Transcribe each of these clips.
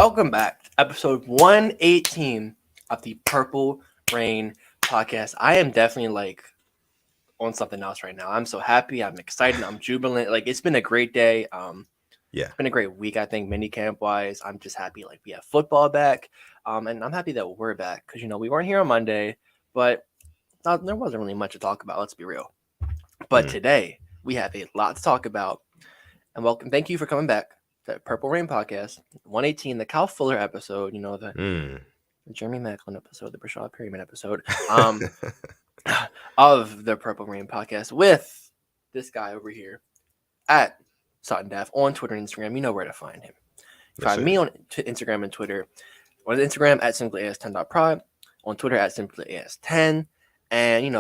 Welcome back to episode 118 of the Purple Rain podcast. I am definitely on something else right now. I'm so happy. I'm excited. I'm jubilant. It's been a great day. It's been a great week. I think minicamp wise, I'm just happy. We have football back, and I'm happy that we're back because we weren't here on Monday, but there wasn't really much to talk about. Let's be real. But today we have a lot to talk about. And welcome. Thank you for coming back. The Purple Rain podcast, 118, the Kyle Fuller episode, the Jeremy Macklin episode, the Rashod Bateman episode of the Purple Rain podcast with this guy over here at Sutton Def on Twitter and Instagram. You know where to find him. Find me on Instagram and Twitter. On Instagram at simplyas10.prod, on Twitter at simplyas10, and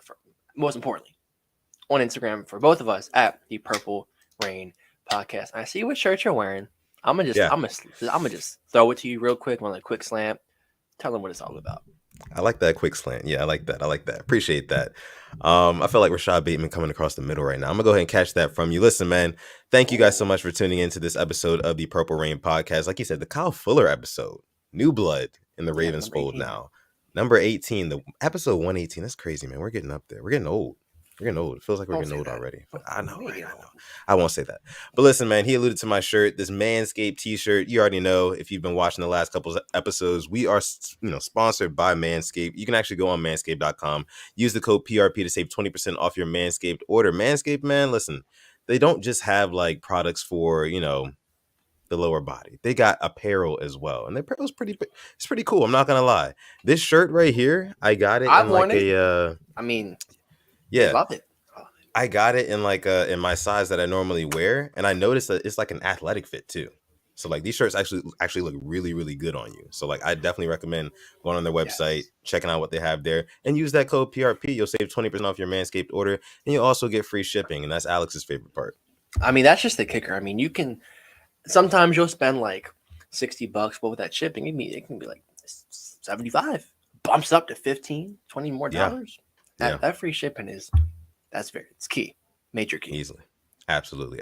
for most importantly, on Instagram for both of us at the Purple Rain podcast. I see what shirt you're wearing. I'm gonna just throw it to you real quick, one quick slam. Tell them what it's all about. I like that quick slant. Yeah, I like that. Appreciate that. I feel like Rashod Bateman coming across the middle right now. I'm gonna go ahead and catch that from you. Listen, man, thank you guys so much for tuning into this episode of the Purple Rain podcast. Like you said, the Kyle Fuller episode, new blood in the Ravens fold now. Number 18, the episode 118. That's crazy, man. We're getting up there. We're getting old. It feels like we're getting old already. But I know. I won't say that. But listen, man, he alluded to my shirt, this Manscaped t-shirt. You already know if you've been watching the last couple of episodes, we are, sponsored by Manscaped. You can actually go on manscaped.com, use the code PRP to save 20% off your Manscaped order. Manscaped, man, listen, they don't just have products for, the lower body. They got apparel as well. And the apparel's pretty cool. I'm not going to lie. This shirt right here, I got it yeah, love it. I got it in in my size that I normally wear, and I noticed that it's an athletic fit too. So these shirts actually look really, really good on you. So I definitely recommend going on their website, checking out what they have there, and use that code PRP. You'll save 20% off your Manscaped order, and you'll also get free shipping, and that's Alex's favorite part. That's just the kicker. You can sometimes you'll spend $60, but with that shipping, it can be $75. Bumps up to $15, $20 more dollars. That free shipping it's key. Major key. Easily. Absolutely.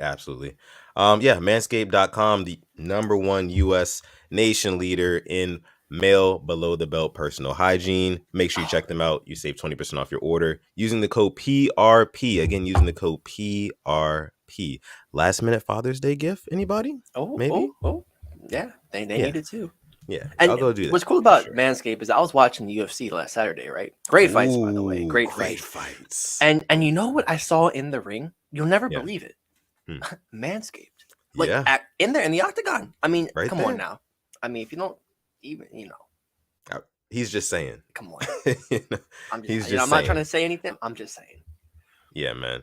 Manscaped.com, the number one U.S. nation leader in male below the belt personal hygiene. Make sure you check them out. You save 20% off your order using the code PRP. Again, using the code PRP. Last minute Father's Day gift? Anybody? Maybe? Yeah, they need it too. Yeah, and I'll go do that. What's cool about Manscaped is I was watching the UFC last Saturday, right? Great fights, by the way. Great fights. And you know what I saw in the ring? You'll never believe it. Manscaped. In there in the octagon. Right come there. on now. If you don't even, He's just saying. Come on. I'm not trying to say anything. I'm just saying. Yeah, man.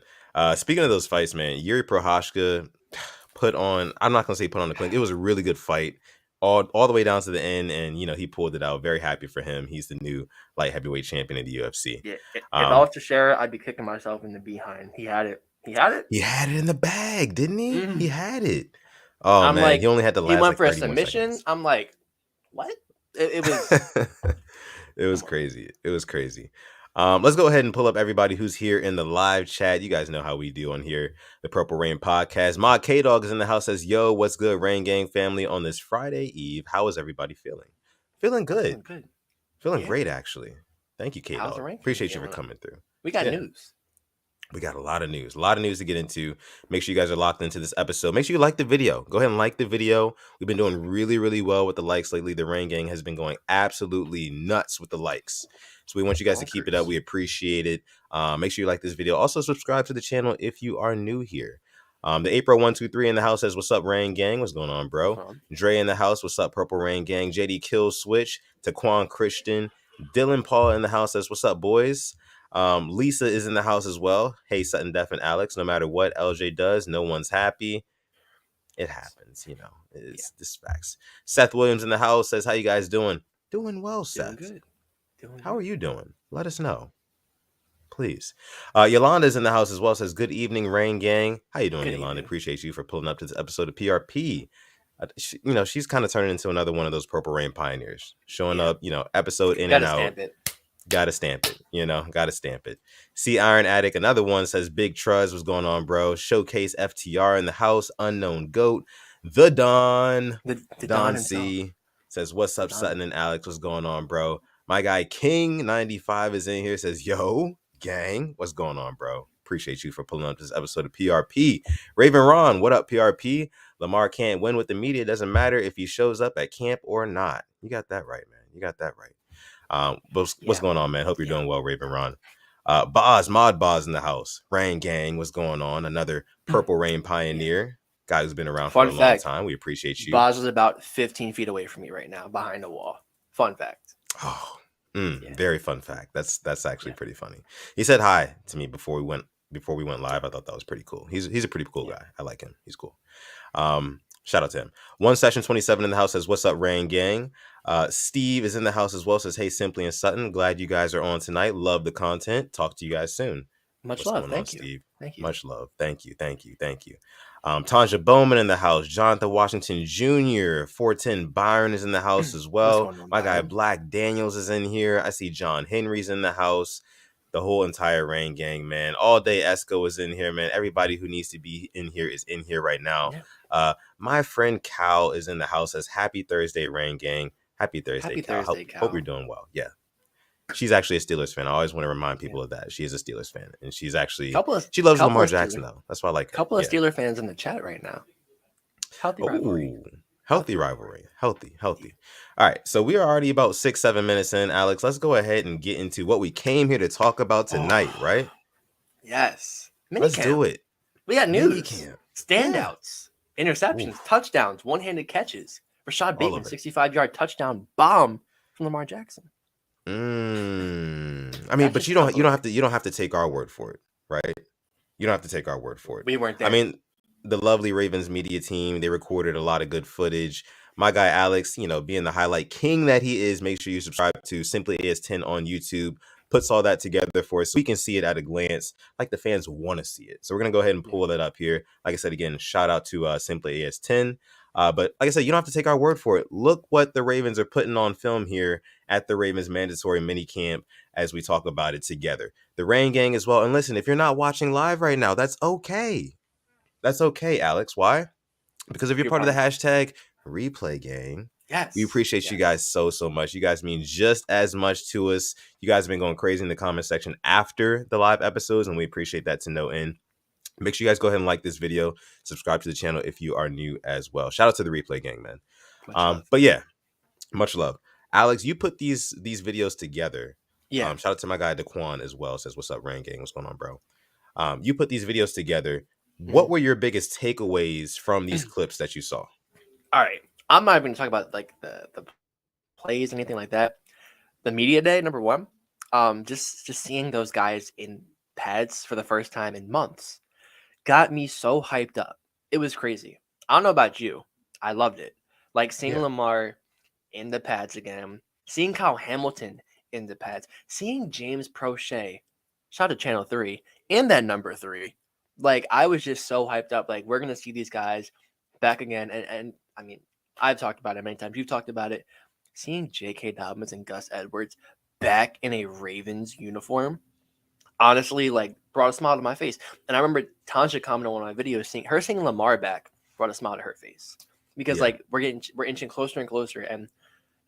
Speaking of those fights, man, Yuri Prochazka I'm not going to say put on the clinic. It was a really good fight. All the way down to the end, and he pulled it out. Very happy for him. He's the new light heavyweight champion in the UFC. Yeah, if I was to share it, I'd be kicking myself in the behind. He had it. He had it in the bag, didn't he? Mm-hmm. He had it. Oh, man, he only had to last. He went for a submission. I'm like, what? It was. It was crazy. Let's go ahead and pull up everybody who's here in the live chat. You guys know how we do on here, the Purple Rain podcast. Ma K-Dog is in the house, says, yo, what's good, Rain Gang family, on this Friday Eve? How is everybody feeling? Feeling good. Feeling great, actually. Thank you, K-Dog. Appreciate you for coming through. We got news. We got a lot of news to get into. Make sure you guys are locked into this episode. Make sure you like the video. Go ahead and like the video. We've been doing really, really well with the likes lately. The Rain Gang has been going absolutely nuts with the likes. So we want you guys to keep it up. We appreciate it. Make sure you like this video. Also, subscribe to the channel if you are new here. The April 123 in the house says, what's up, Rain Gang? What's going on, bro? Dre in the house. What's up, Purple Rain Gang? JD Kill Switch. Taquan Christian. Dylan Paul in the house says, what's up, boys? Lisa is in the house as well. Hey, Sutton, Def, and Alex. No matter what LJ does, no one's happy. It happens, It's this facts. Seth Williams in the house says, how you guys doing? Doing well, Seth. Doing good. How are you doing? Let us know, please. Yolanda's in the house as well. Says, good evening, Rain Gang. How you doing, Yolanda? Appreciate you for pulling up to this episode of PRP. She's kind of turning into another one of those Purple Rain pioneers, showing up, episode in and out. Gotta stamp it. See Iron Addict, another one, says, big truz, what's going on, bro? Showcase FTR in the house. Unknown Goat. The Don. The Don Don himself. C says, "What's The up, Don. Sutton and Alex? What's going on, bro?" My guy King95 is in here. Says, "Yo, gang, what's going on, bro? Appreciate you for pulling up this episode of PRP." Raven Ron, what up, PRP? Lamar can't win with the media. Doesn't matter if he shows up at camp or not. You got that right, man. You got that right. What's going on, man? Hope you're doing well, Raven Ron. Mod Boz in the house. Rain Gang, what's going on? Another Purple Rain pioneer. Guy who's been around for a long time. We appreciate you. Boz is about 15 feet away from me right now, behind the wall. Fun fact. Oh, very fun fact. That's actually pretty funny. He said hi to me before we went live. I thought that was pretty cool. He's a pretty cool guy. I like him. He's cool. Shout out to him. 1Session27 in the house says, "What's up, Rain Gang?" Steve is in the house as well. Says, "Hey, Simply and Sutton. Glad you guys are on tonight. Love the content. Talk to you guys soon." Much love. Thank you, Steve. Thank you. Much love. Thank you. Tanja Bowman in the house. Jonathan Washington Jr. 410 Byron is in the house as well. My guy Black Daniels is in here. I see John Henry's in the house. The whole entire Rain Gang, man. All Day Esco is in here, man. Everybody who needs to be in here is in here right now. Yeah. My friend Cal is in the house. Says, "Happy Thursday, Rain Gang." Happy Thursday, Cal. Hope you're doing well. Yeah. She's actually a Steelers fan. I always want to remind people of that. She is a Steelers fan, and she's actually she loves Lamar Jackson though. That's why I like her. Couple of Steelers fans in the chat right now. Healthy rivalry. Healthy rivalry. Healthy. All right, so we are already about 6-7 minutes in, Alex. Let's go ahead and get into what we came here to talk about tonight, right? Yes. Let's do it. We got news. Standouts, interceptions, touchdowns, one-handed catches. Rashod Bateman, 65-yard touchdown bomb from Lamar Jackson. I mean, but you don't have to take our word for it, right? You don't have to take our word for it. We weren't there. I mean, the lovely Ravens media team, they recorded a lot of good footage. My guy Alex, being the highlight king that he is, make sure you subscribe to Simply AS10 on YouTube. Puts all that together for us so we can see it at a glance, like the fans want to see it. So we're gonna go ahead and pull that up here. Like I said, again, shout out to Simply AS10. But like I said, you don't have to take our word for it. Look what the Ravens are putting on film here at the Ravens mandatory minicamp as we talk about it together. The Rain Gang as well. And listen, if you're not watching live right now, that's okay. That's okay, Alex. Why? Because if you're part of the hashtag replay gang, yes, we appreciate you guys so much. You guys mean just as much to us. You guys have been going crazy in the comment section after the live episodes, and we appreciate that to no end. Make sure you guys go ahead and like this video, subscribe to the channel if you are new as well. Shout out to the replay gang, man. But yeah, much love. Alex, you put these videos together. Yeah. Shout out to my guy Daquan as well. Says, "What's up, Rain Gang? What's going on, bro?" You put these videos together. What were your biggest takeaways from these clips that you saw? All right, I'm not even going to talk about like the plays, anything like that. The media day, number one, just seeing those guys in pads for the first time in months got me so hyped up. It was crazy. I don't know about you. I loved it. Like seeing Lamar in the pads again, seeing Kyle Hamilton in the pads, seeing James Proche, shout out to Channel 3, in that number 3. Like, I was just so hyped up. Like, we're going to see these guys back again. And I mean, I've talked about it many times. You've talked about it. Seeing J.K. Dobbins and Gus Edwards back in a Ravens uniform, honestly, like, brought a smile to my face. And I remember Tanja commented on one of my videos, seeing Lamar back brought a smile to her face. Because, like, we're inching closer and closer. And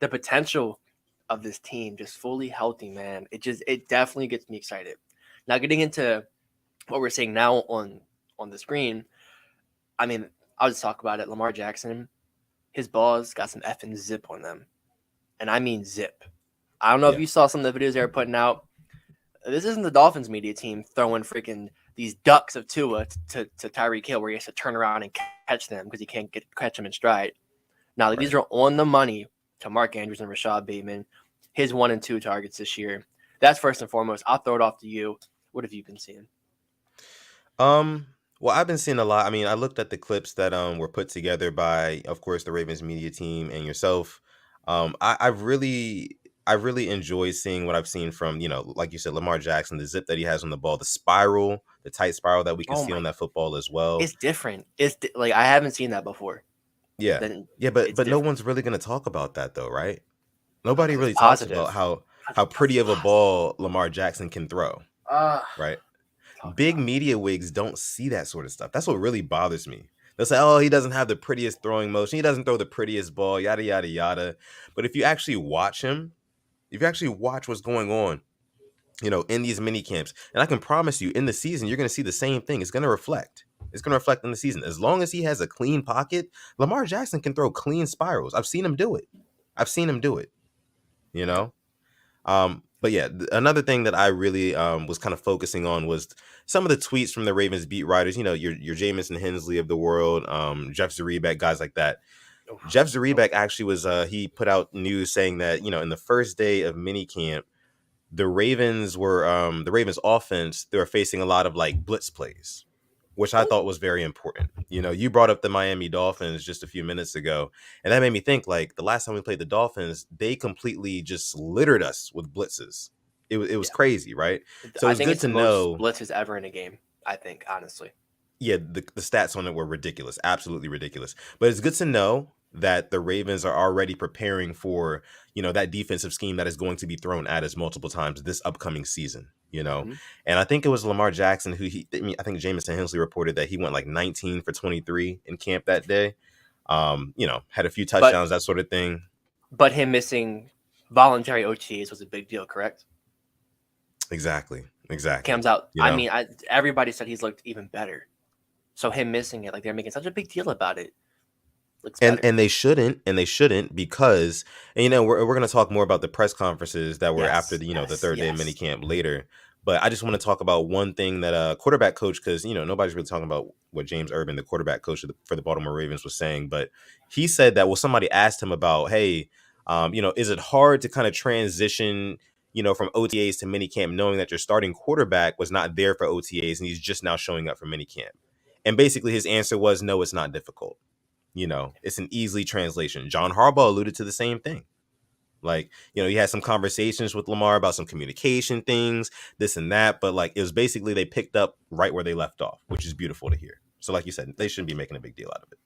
the potential of this team just fully healthy, man, it definitely gets me excited. Now, getting into what we're seeing now on the screen, I mean, I'll just talk about it. Lamar Jackson, his balls got some effing zip on them. And I mean zip. I don't know if you saw some of the videos they were putting out. This isn't the Dolphins media team throwing freaking these ducks of Tua to Tyreek Hill where he has to turn around and catch them because he can't catch them in stride. Now, these are on the money to Mark Andrews and Rashod Bateman, his 1 and 2 targets this year. That's first and foremost. I'll throw it off to you. What have you been seeing? Well, I've been seeing a lot. I mean, I looked at the clips that were put together by, of course, the Ravens media team and yourself. I really enjoy seeing what I've seen from, like you said, Lamar Jackson, the zip that he has on the ball, the tight spiral that we can see on that football as well. It's different. It's like I haven't seen that before. Yeah, but no one's really going to talk about that though, right? Nobody really talks about how pretty of a ball Lamar Jackson can throw, right? Big media wigs don't see that sort of stuff. That's what really bothers me. They'll say, oh, he doesn't have the prettiest throwing motion. He doesn't throw the prettiest ball, yada, yada, yada. But if you actually watch him, if you actually watch what's going on, in these mini camps, and I can promise you in the season, you're going to see the same thing. It's going to reflect. It's going to reflect in the season. As long as he has a clean pocket, Lamar Jackson can throw clean spirals. I've seen him do it. You Yeah. know? But yeah, another thing that I really was kind of focusing on was some of the tweets from the Ravens beat writers. Your Jamison Hensley of the world, Jeff Zrebiec, guys like that. Oof. Jeff Zrebiec actually was he put out news saying that in the first day of minicamp, the Ravens offense, they were facing a lot of like blitz plays, which I thought was very important. You brought up the Miami Dolphins just a few minutes ago, and that made me think like the last time we played the Dolphins, they completely just littered us with blitzes. It was Yeah. crazy, right? So I it's think good it's to the most know. blitzes ever in a game. I think, honestly. Yeah, the stats on it were ridiculous, absolutely ridiculous. But it's good to know that the Ravens are already preparing for, that defensive scheme that is going to be thrown at us multiple times this upcoming season. Hmm. And I think it was Lamar Jackson I think Jamison Hensley reported that he went like 19 for 23 in camp that day. Had a few But touchdowns, that sort of thing. him missing voluntary OTAs was a big deal, correct? Exactly. Cam's out. You I know, mean, everybody said he's looked even better. So him missing it, like they're making such a big deal about it, looks and better. and they shouldn't because we're going to talk more about the press conferences that were after Yes, the yes, third day of yes. minicamp later. But I just want to talk about one thing that quarterback coach, because nobody's really talking about what James Urban, the quarterback coach for the Baltimore Ravens, was saying. But he said that somebody asked him about, hey, is it hard to kind of transition from OTAs to minicamp, knowing that your starting quarterback was not there for OTAs and he's just now showing up for minicamp? And basically his answer was, no, it's not difficult. It's an easy translation. John Harbaugh alluded to the same thing. Like, he had some conversations with Lamar about some communication things, this and that, but like it was basically they picked up right where they left off, which is beautiful to hear. So like you said, they shouldn't be making a big deal out of it.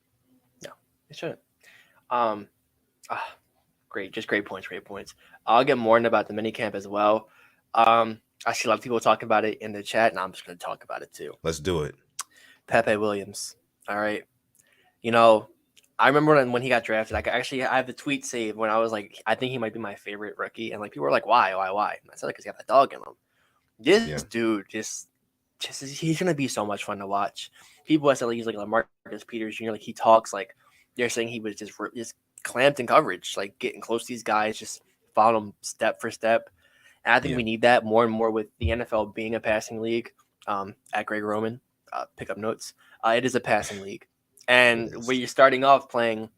No, it shouldn't. Um, great, just great points, great points. I'll get more into about the minicamp as well. I see a lot of people talking about it in the chat, and I'm just going to talk about it too. Let's do it. Pepe Williams. All right. You know, I remember when he got drafted. I have the tweet saved when I was like, I think he might be my favorite rookie, and like people were like, why? And I said, because he got that dog in him. This Yeah. dude he's gonna be so much fun to watch. People said like he's like Marcus Peters Jr. Like he talks like they're saying he was just clamped in coverage, like getting close to these guys, just following them step for step. And I think we need that more and more with the NFL being a passing league. At Greg Roman, pick up notes. It is a passing league. And where you're starting off playing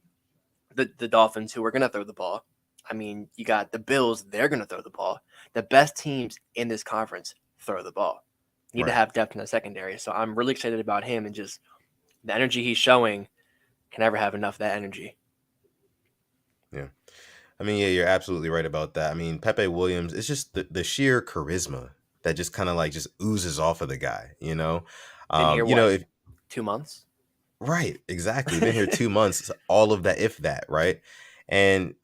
the Dolphins, who are going to throw the ball. I mean, you got the Bills, they're going to throw the ball. The best teams in this conference throw the ball. You need to have depth in the secondary. So I'm really excited about him and just the energy he's showing. Can never have enough of that energy. Yeah. I mean, yeah, you're absolutely right about that. I mean, Pepe Williams, it's just the sheer charisma that just kind of like just oozes off of the guy, Been here, if 2 months? Right, exactly. Been here 2 months, all of that, if that, right? And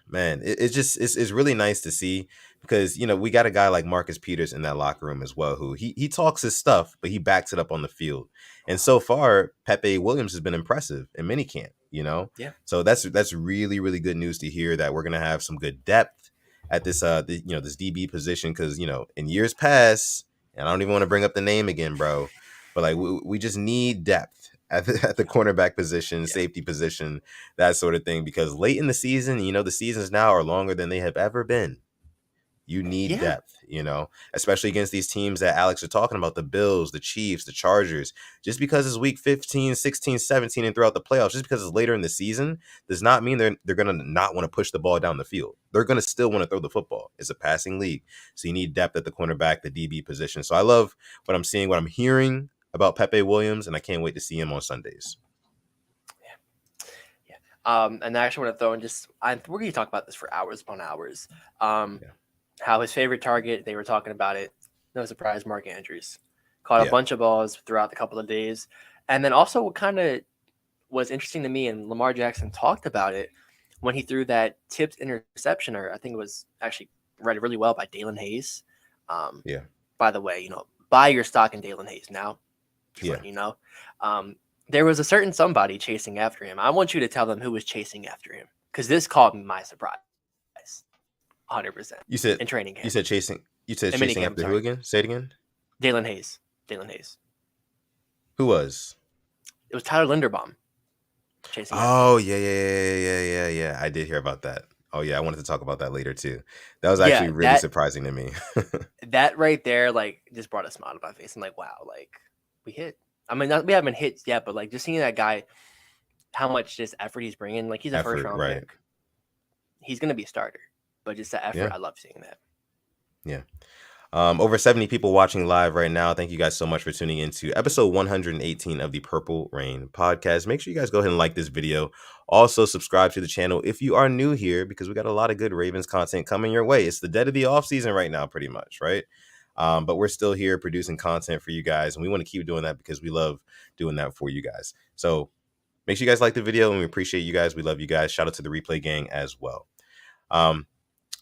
man, it's really nice to see because we got a guy like Marcus Peters in that locker room as well, who he talks his stuff, but he backs it up on the field. And so far, Pepe Williams has been impressive in minicamp. Yeah. So that's really, really good news to hear that we're gonna have some good depth at this this DB position because in years past, and I don't even want to bring up the name again, bro, but like we just need depth at the cornerback position, safety position, that sort of thing. Because late in the season, the seasons now are longer than they have ever been. You need depth, especially against these teams that Alex are talking about, the Bills, the Chiefs, the Chargers. Just because it's week 15, 16, 17, and throughout the playoffs, just because it's later in the season, does not mean they're going to not want to push the ball down the field. They're going to still want to throw the football. It's a passing league. So you need depth at the cornerback, the DB position. So I love what I'm seeing, what I'm hearing about Pepe Williams, and I can't wait to see him on Sundays. And I actually want to throw in we're going to talk about this for hours upon hours. How his favorite target, they were talking about it. No surprise, Mark Andrews. Caught a bunch of balls throughout the couple of days. And then also what kind of was interesting to me, and Lamar Jackson talked about it, when he threw that tipped interception, or I think it was actually read really well by Dalen Hayes. By the way, buy your stock in Dalen Hayes now. Just letting you know. there was a certain somebody chasing after him. I want you to tell them who was chasing after him because this caught me my surprise, 100% You in said training camp, in chasing minicamp. after who Sorry, again? Say it again. Dalen Hayes. Dalen Hayes. Who was? It was Tyler Linderbaum chasing after him. Oh yeah. I did hear about that. Oh yeah, I wanted to talk about that later too. That was actually Yeah, really surprising to me. that right there, like, just brought a smile to my face. I'm like, wow, like we hit. I mean, we haven't hit yet, but like just seeing that guy, how much just effort he's bringing. Like he's a first Effort, round right? pick. He's gonna be a starter, but just the effort, Yeah, I love seeing that. yeah. Over 70 people watching live right now. Thank you guys so much for tuning into episode 118 of the Purple Rain podcast. Make sure you guys go ahead and like this video. Also, subscribe to the channel if you are new here, because we got a lot of good Ravens content coming your way. It's the dead of the off season right now, pretty much, right? But we're still here producing content for you guys, and we want to keep doing that because we love doing that for you guys. So make sure you guys like the video, and we appreciate you guys. We love you guys. Shout out to the replay gang as well. But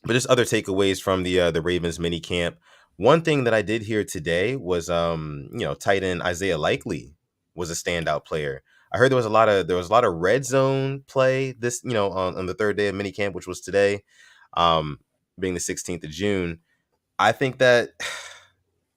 just other takeaways from the Ravens mini camp. One thing that I did hear today was tight end Isaiah Likely was a standout player. I heard there was a lot of red zone play this, on the third day of mini camp, which was today, being the 16th of June. I think that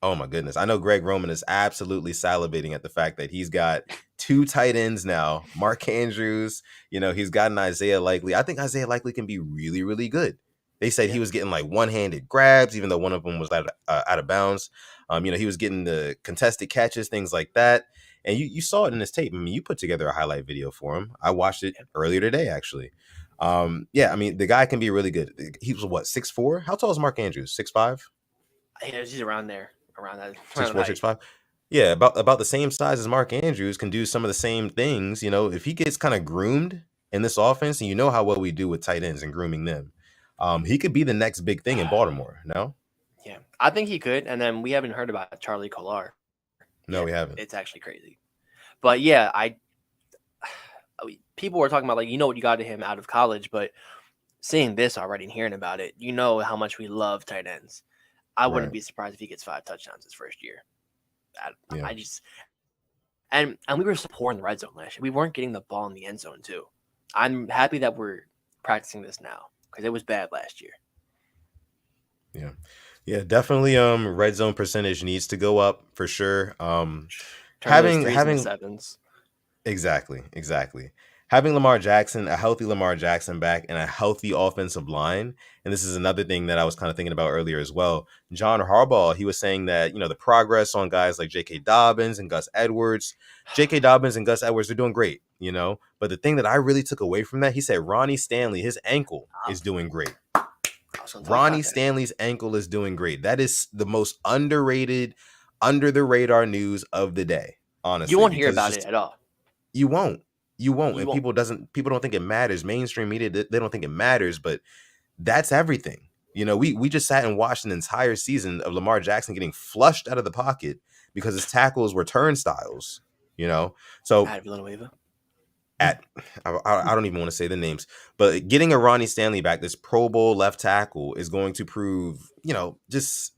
oh my goodness. I know Greg Roman is absolutely salivating at the fact that he's got two tight ends now. Mark Andrews, he's got an Isaiah Likely. I think Isaiah Likely can be really, really good. They said he was getting like one-handed grabs, even though one of them was out of bounds. He was getting the contested catches, things like that. And you saw it in his tape. I mean, you put together a highlight video for him. I watched it earlier today, actually. I mean, the guy can be really good. He was what, 6'4"? How tall is Mark Andrews? 6'5"? He's around there, around that, Six around four, that six height. five. Yeah, about the same size as Mark Andrews, can do some of the same things. If he gets kind of groomed in this offense, and you know how well we do with tight ends and grooming them, he could be the next big thing in Baltimore. No, Yeah, I think he could. And then we haven't heard about Charlie Kolar. no, Yeah, we haven't. it's actually crazy. But yeah, people were talking about, like, what you got to him out of college, but seeing this already and hearing about it, how much we love tight ends. I wouldn't Right. be surprised if he gets 5 touchdowns his first year. Yeah. I just and we were so poor in the red zone last year. We weren't getting the ball in the end zone too. I'm happy that we're practicing this now because it was bad last year. Yeah. Yeah, definitely. Red zone percentage needs to go up for sure. Turn those 3s into having 7s. Exactly. Having Lamar Jackson, a healthy Lamar Jackson back, and a healthy offensive line. And this is another thing that I was kind of thinking about earlier as well. John Harbaugh, he was saying that, the progress on guys like J.K. Dobbins and Gus Edwards. J.K. Dobbins and Gus Edwards are doing great, But the thing that I really took away from that, he said Ronnie Stanley, his ankle is doing great. Ronnie Stanley's ankle is doing great. That is the most underrated, under the radar news of the day, honestly. You won't hear about it at all. You won't. And people don't think it matters. Mainstream media, they don't think it matters, but that's everything. We just sat and watched an entire season of Lamar Jackson getting flushed out of the pocket because his tackles were turnstiles. So At Villanueva. I don't even want to say the names, but getting a Ronnie Stanley back, this Pro Bowl left tackle, is going to prove, just,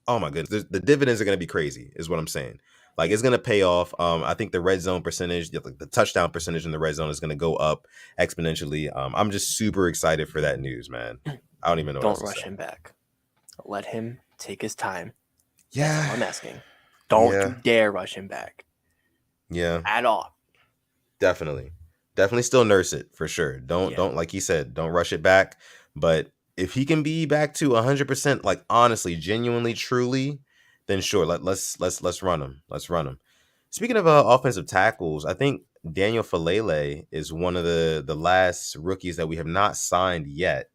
oh my goodness, the dividends are going to be crazy, is what I'm saying. Like, it's going to pay off. I think the red zone percentage, the touchdown percentage in the red zone is going to go up exponentially. I'm just super excited for that news, man. I don't even know. Don't rush him back. Let him take his time. Yeah. That's all I'm asking. Don't you dare rush him back. Yeah. At all. Definitely still nurse it for sure. Don't, like he said, don't rush it back. But if he can be back to 100%, like, honestly, genuinely, truly, then sure, let's run him. Let's run him. Speaking of offensive tackles, I think Daniel Falele is one of the last rookies that we have not signed yet.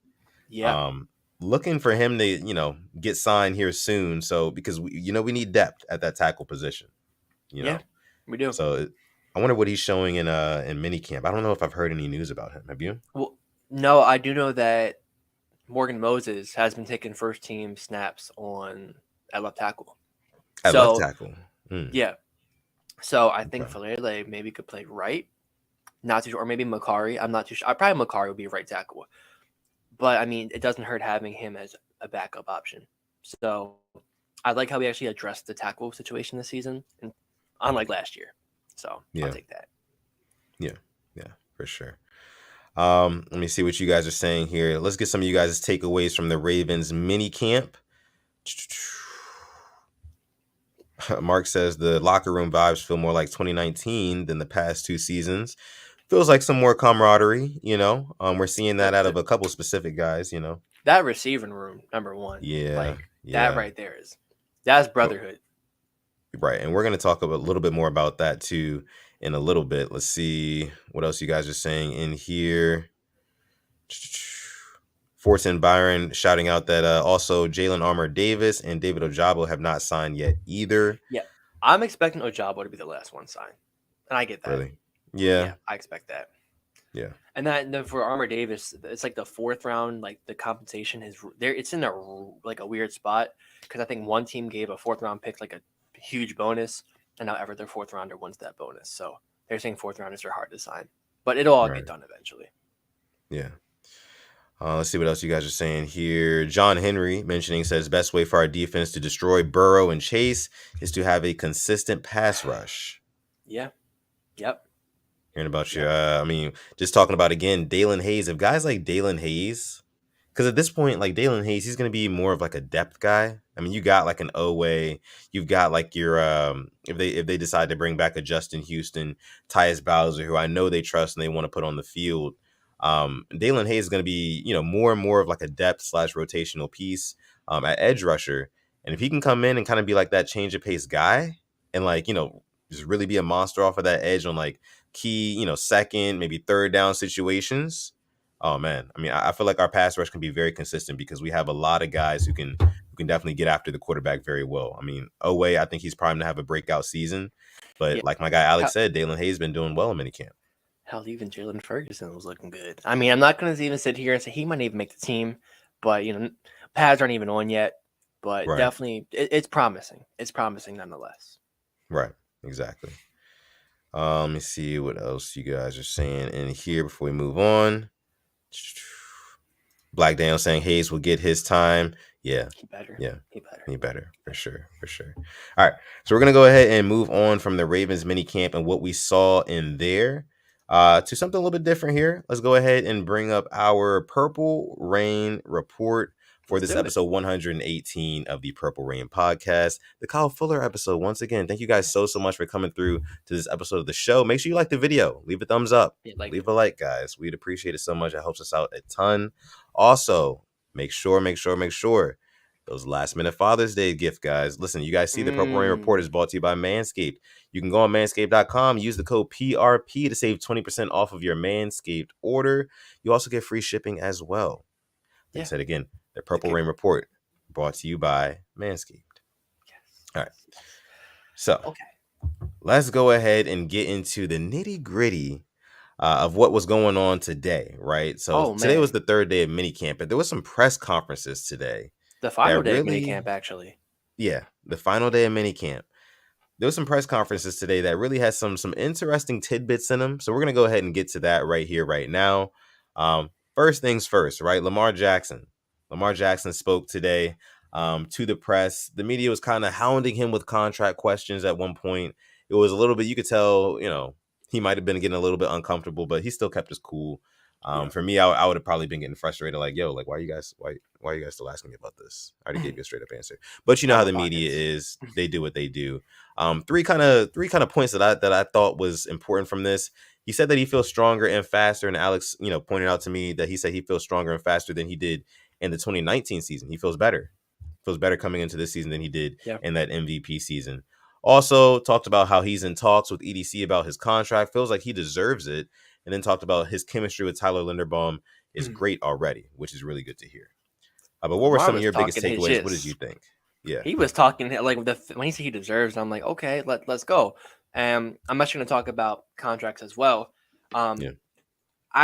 Yeah. Looking for him to, get signed here soon. So, because we need depth at that tackle position. Yeah, we do. So I wonder what he's showing in minicamp. I don't know if I've heard any news about him. Have you? Well, no, I do know that Morgan Moses has been taking first team snaps at left tackle. Left tackle. Yeah. So I think Falele maybe could play right. Not too sure. Or maybe Makari. I'm not too sure. Probably Makari would be right tackle. But, I mean, it doesn't hurt having him as a backup option. So I like how we actually addressed the tackle situation this season, unlike last year. So I'll Yeah. take that. Yeah. Yeah. For sure. Let me see what you guys are saying here. Let's get some of you guys' takeaways from the Ravens mini camp. Mark says the locker room vibes feel more like 2019 than the past 2 seasons. Feels like some more camaraderie, you know. We're seeing that out of a couple specific guys, you know. That receiving room, number one, Yeah, like that yeah. right there that's brotherhood. Right. And we're going to talk a little bit more about that too in a little bit. Let's see what else you guys are saying in here. Fortin Byron shouting out that also Jalen Armour Davis and David Ojabo have not signed yet either. Yeah, I'm expecting Ojabo to be the last one signed, and I get that. Really? Yeah. Yeah, I expect that. Yeah. And then for Armour Davis, it's like the fourth round. Like the compensation is there. It's in a like a weird spot because I think one team gave a fourth round pick like a huge bonus, and now their fourth rounder wins that bonus. So they're saying fourth rounders are hard to sign, but it'll all get done eventually. Yeah. Let's see what else you guys are saying here. John Henry mentioning says best way for our defense to destroy Burrow and Chase is to have a consistent pass rush. Yeah. Yep. Hearing about your, just talking about again, Dalen Hayes. If guys like Dalen Hayes, because at this point, like Dalen Hayes, he's going to be more of like a depth guy. I mean, you got like an Oweh, you've got like your if they decide to bring back a Justin Houston, Tyus Bowser, who I know they trust and they want to put on the field. Dalen Hayes is going to be, more and more of like a depth / rotational piece at edge rusher. And if he can come in and kind of be like that change of pace guy and like, just really be a monster off of that edge on like key, second, maybe third down situations. Oh man, I mean, I feel like our pass rush can be very consistent because we have a lot of guys who can definitely get after the quarterback very well. I mean, Oweh, I think he's primed to have a breakout season, but Yeah. like my guy Alex said, Dalen Hayes been doing well in minicamp. Hell, even Jalen Ferguson was looking good. I mean, I'm not going to even sit here and say he might even make the team, but pads aren't even on yet. But Right, definitely, it's promising. It's promising nonetheless. right, exactly. Let me see what else you guys are saying in here before we move on. Black Daniel saying Hayes will get his time. Yeah. He better. Yeah. He better. He better. For sure. For sure. All right. So we're going to go ahead and move on from the Ravens mini camp and what we saw in there to something a little bit different here. Let's go ahead and bring up our Purple Rain report for Let's this do it. episode 118 of the Purple Rain podcast, the Kyle Fuller episode. Once again, thank you guys so much for coming through to this episode of the show. Make sure you like the video, leave a thumbs up, leave a like, guys. We'd appreciate it so much. It helps us out a ton. Also, make sure those last minute Father's Day gift, guys. Listen, you guys see the Purple Rain report is brought to you by Manscaped. You can go on manscaped.com, use the code PRP to save 20% off of your Manscaped order. You also get free shipping as well. Like I said again, the Purple Rain report brought to you by Manscaped. Yes. All right. So let's go ahead and get into the nitty gritty of what was going on today, right? So today was the third day of minicamp, but there was some press conferences today. The final day of minicamp, actually. Yeah, the final day of minicamp. There was some press conferences today that really had some interesting tidbits in them. So we're going to go ahead and get to that right here, right now. First things first, right? Lamar Jackson spoke today to the press. The media was kind of hounding him with contract questions at one point. It was a little bit, you could tell, he might have been getting a little bit uncomfortable, but he still kept his cool. For me, I would have probably been getting frustrated. Like, yo, like, why are you guys still asking me about this? I already gave you a straight up answer. But you know how the media is; they do what they do. Three kind of points that I thought was important from this. He said that he feels stronger and faster, and Alex, pointed out to me that he said he feels stronger and faster than he did in the 2019 season. He feels better coming into this season than he did in that MVP season. Also talked about how he's in talks with EDC about his contract, feels like he deserves it. And then talked about his chemistry with Tyler Linderbaum is great already, which is really good to hear. But what were some of your biggest takeaways? What did you think? Yeah, he was talking like when he said he deserves. I'm like, okay, let's go. I'm actually going to talk about contracts as well. I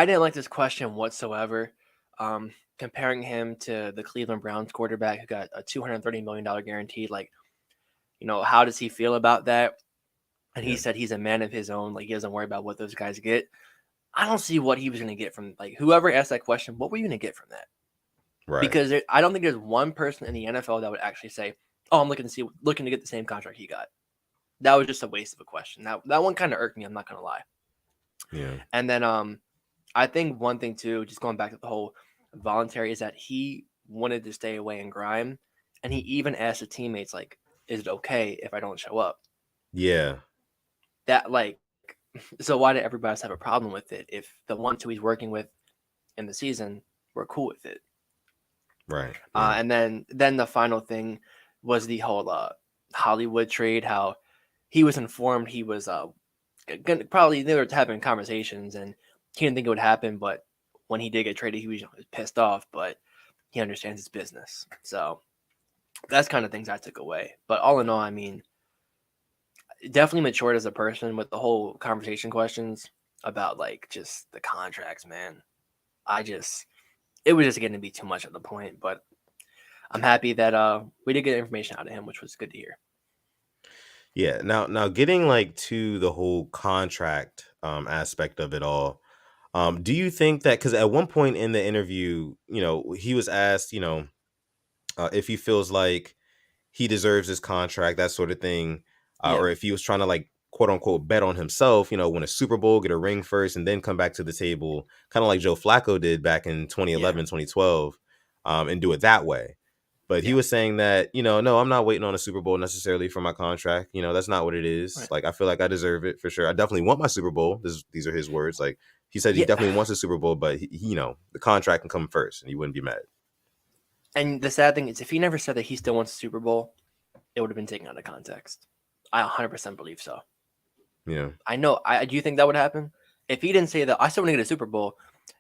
didn't like this question whatsoever. Comparing him to the Cleveland Browns quarterback who got a $230 million guarantee. Like, how does he feel about that? And he said he's a man of his own. Like, he doesn't worry about what those guys get. I don't see what he was going to get from, like, whoever asked that question. What were you going to get from that? Right. Because I don't think there's one person in the NFL that would actually say, "Oh, I'm looking to get the same contract he got." that was just a waste of a question. That one kind of irked me. I'm not gonna lie. Yeah. And then I think one thing too, just going back to the whole voluntary, is that he wanted to stay away and grind, and he even asked his teammates like, "Is it okay if I don't show up?" Yeah. That like, so why did everybody else have a problem with it if the 1-2 he's working with in the season were cool with it? Right. Yeah. And then the final thing was the whole Hollywood trade. How he was informed he was gonna, probably they were having conversations and he didn't think it would happen, but when he did get traded, he was pissed off. But he understands his business, so that's kind of things I took away. But all in all, I mean, definitely matured as a person with the whole conversation questions about like just the contracts, man. It was just getting to be too much at the point, but I'm happy that we did get information out of him, which was good to hear. Yeah. Now getting like to the whole contract aspect of it all. Do you think that, because at one point in the interview, he was asked, if he feels like he deserves his contract, that sort of thing, Yeah, or if he was trying to like quote unquote bet on himself, win a Super Bowl, get a ring first, and then come back to the table, kind of like Joe Flacco did back in yeah, 2011, 2012, and do it that way. But he yeah. was saying that, no, I'm not waiting on a Super Bowl necessarily for my contract. That's not what it is. Right. Like, I feel like I deserve it for sure. I definitely want my Super Bowl. These are his words. Like, he said he Yeah, definitely wants a Super Bowl, but the contract can come first, and he wouldn't be mad. and the sad thing is, if he never said that he still wants a Super Bowl, it would have been taken out of context. I 100% believe so. Yeah. I know. Do you think that would happen if he didn't say that I still want to get a Super Bowl?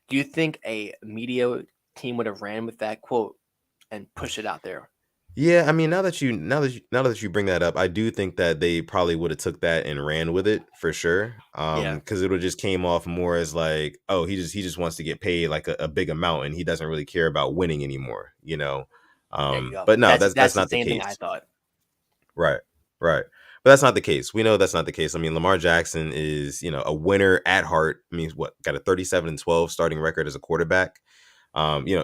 Do you think a media team would have ran with that quote and pushed it out there? Yeah, I mean, now that you bring that up, I do think that they probably would have took that and ran with it for sure. Yeah, Because it would just came off more as like, oh, he just wants to get paid like a big amount, and he doesn't really care about winning anymore. there you go. But no, that's That's the not the same thing I case. thought. Right, right. But that's not the case. We know that's not the case. I mean, Lamar Jackson is, a winner at heart. I mean, what, got a 37-12 starting record as a quarterback.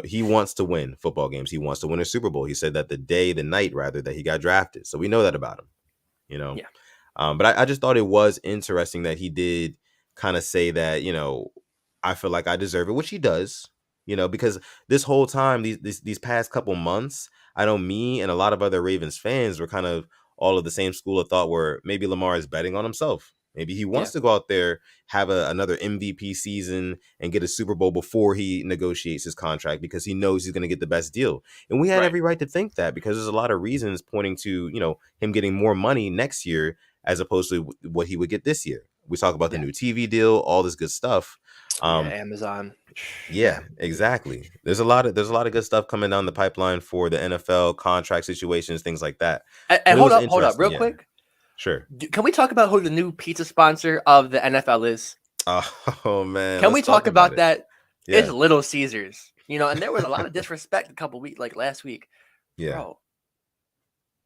He wants to win football games. He wants to win a Super Bowl. He said that the night rather, that he got drafted. So we know that about him, you know. Yeah, But I just thought it was interesting that he did kind of say that, I feel like I deserve it, which he does, because this whole time, these past couple months, I know me and a lot of other Ravens fans were kind of all of the same school of thought where maybe Lamar is betting on himself. Maybe he yeah, wants to go out there, have another MVP season and get a Super Bowl before he negotiates his contract because he knows he's going to get the best deal. And we had right. every right to think that because there's a lot of reasons pointing to, him getting more money next year as opposed to what he would get this year. We talk about the Yeah, new TV deal, all this good stuff. yeah. Um, Amazon. yeah, exactly. There's a lot of good stuff coming down the pipeline for the NFL contract situations, things like that. And But it was hold up, interesting. real Yeah, quick. sure. Can we talk about who the new pizza sponsor of the NFL is? Oh man, Can let's we talk talk about about it. that? It's Yeah, Little Caesars. And there was a lot of disrespect a couple weeks, like last week, yeah, bro.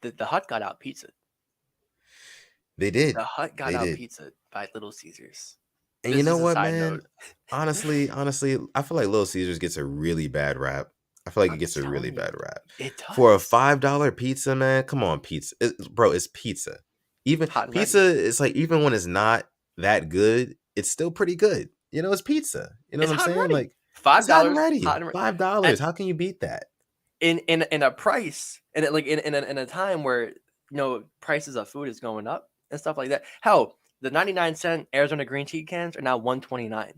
The Hut got out pizza. they did. The Hut got They out did. pizza by Little Caesars. And you This know is a what, side man? note. Honestly, I feel like Little Caesars gets a really bad rap. I feel like it I'm gets a really telling you, bad rap. it For a does. $5 pizza, man, come on, pizza. Bro, it's pizza. Even Hot and pizza ready. is like, even when it's not that good, it's still pretty good. It's pizza. You know It's what I'm hot and saying? ready. Like, Five it's hot and dollars, ready. hot and ready. And $5. How can you beat that? in a price, and like in a time where prices of food is going up and stuff like that. Hell, the 99-cent Arizona green tea cans are now 129.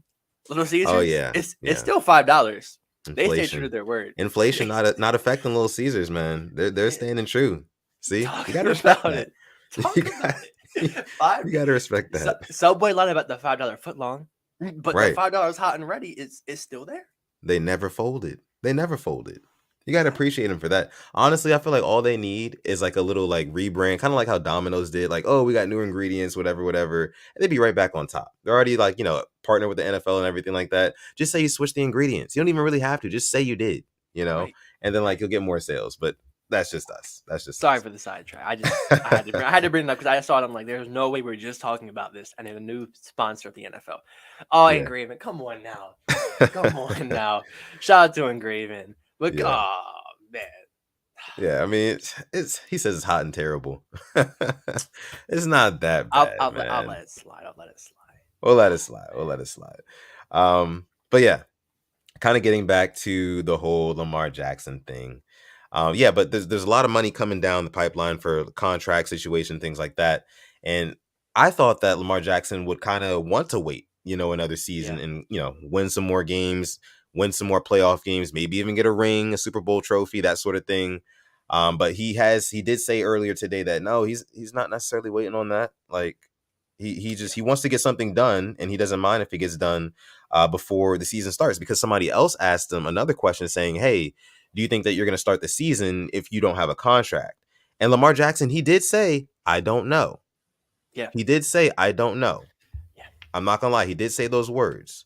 Little Oh Caesars, yeah, it's yeah. still $5. They stay true to Inflation. their word. Inflation not affecting Little Caesars, man. They're Yeah, standing true. See? You gotta talking respect about that. it. You Talk got about it. Five. you gotta respect that. Subway lied about the $5 foot long, but the Right. $5 hot and ready is still there. They never folded. They never folded. You gotta appreciate them for that. Honestly, I feel like all they need is like a little like rebrand, kind of like how Domino's did. Like, oh, we got new ingredients, whatever, whatever. And they'd be right back on top. They're already like, partner with the NFL and everything like that. Just say you switch the ingredients. You don't even really have to. Just say you did, Right. and then like Right. you'll get more sales. But that's just us. That's just Sorry us. for the sidetrack. I had to bring it up because I saw it. I'm like, there's no way we're just talking about this, and then a new sponsor of the NFL. Oh, Yeah. Engraven, come on now, come on now. Shout out to Engraven. But Yeah. oh man, Yeah, I mean, it's he says it's hot and terrible. It's not that bad, I'll man. let it slide. I'll let it slide. We'll let it slide. We'll let it slide. But yeah, kind of getting back to the whole Lamar Jackson thing. Yeah, but there's a lot of money coming down the pipeline for contract situation, things like that. And I thought that Lamar Jackson would kind of want to wait, another season Yeah. and win some more games, win some more playoff games, maybe even get a ring, a Super Bowl trophy, that sort of thing. But he did say earlier today that no, he's not necessarily waiting on that. Like he wants to get something done, and he doesn't mind if it gets done before the season starts, because somebody else asked him another question saying, hey, do you think that you're going to start the season if you don't have a contract? And Lamar Jackson, he did say, I don't know. Yeah. He did say, I don't know. Yeah. I'm not going to lie. He did say those words.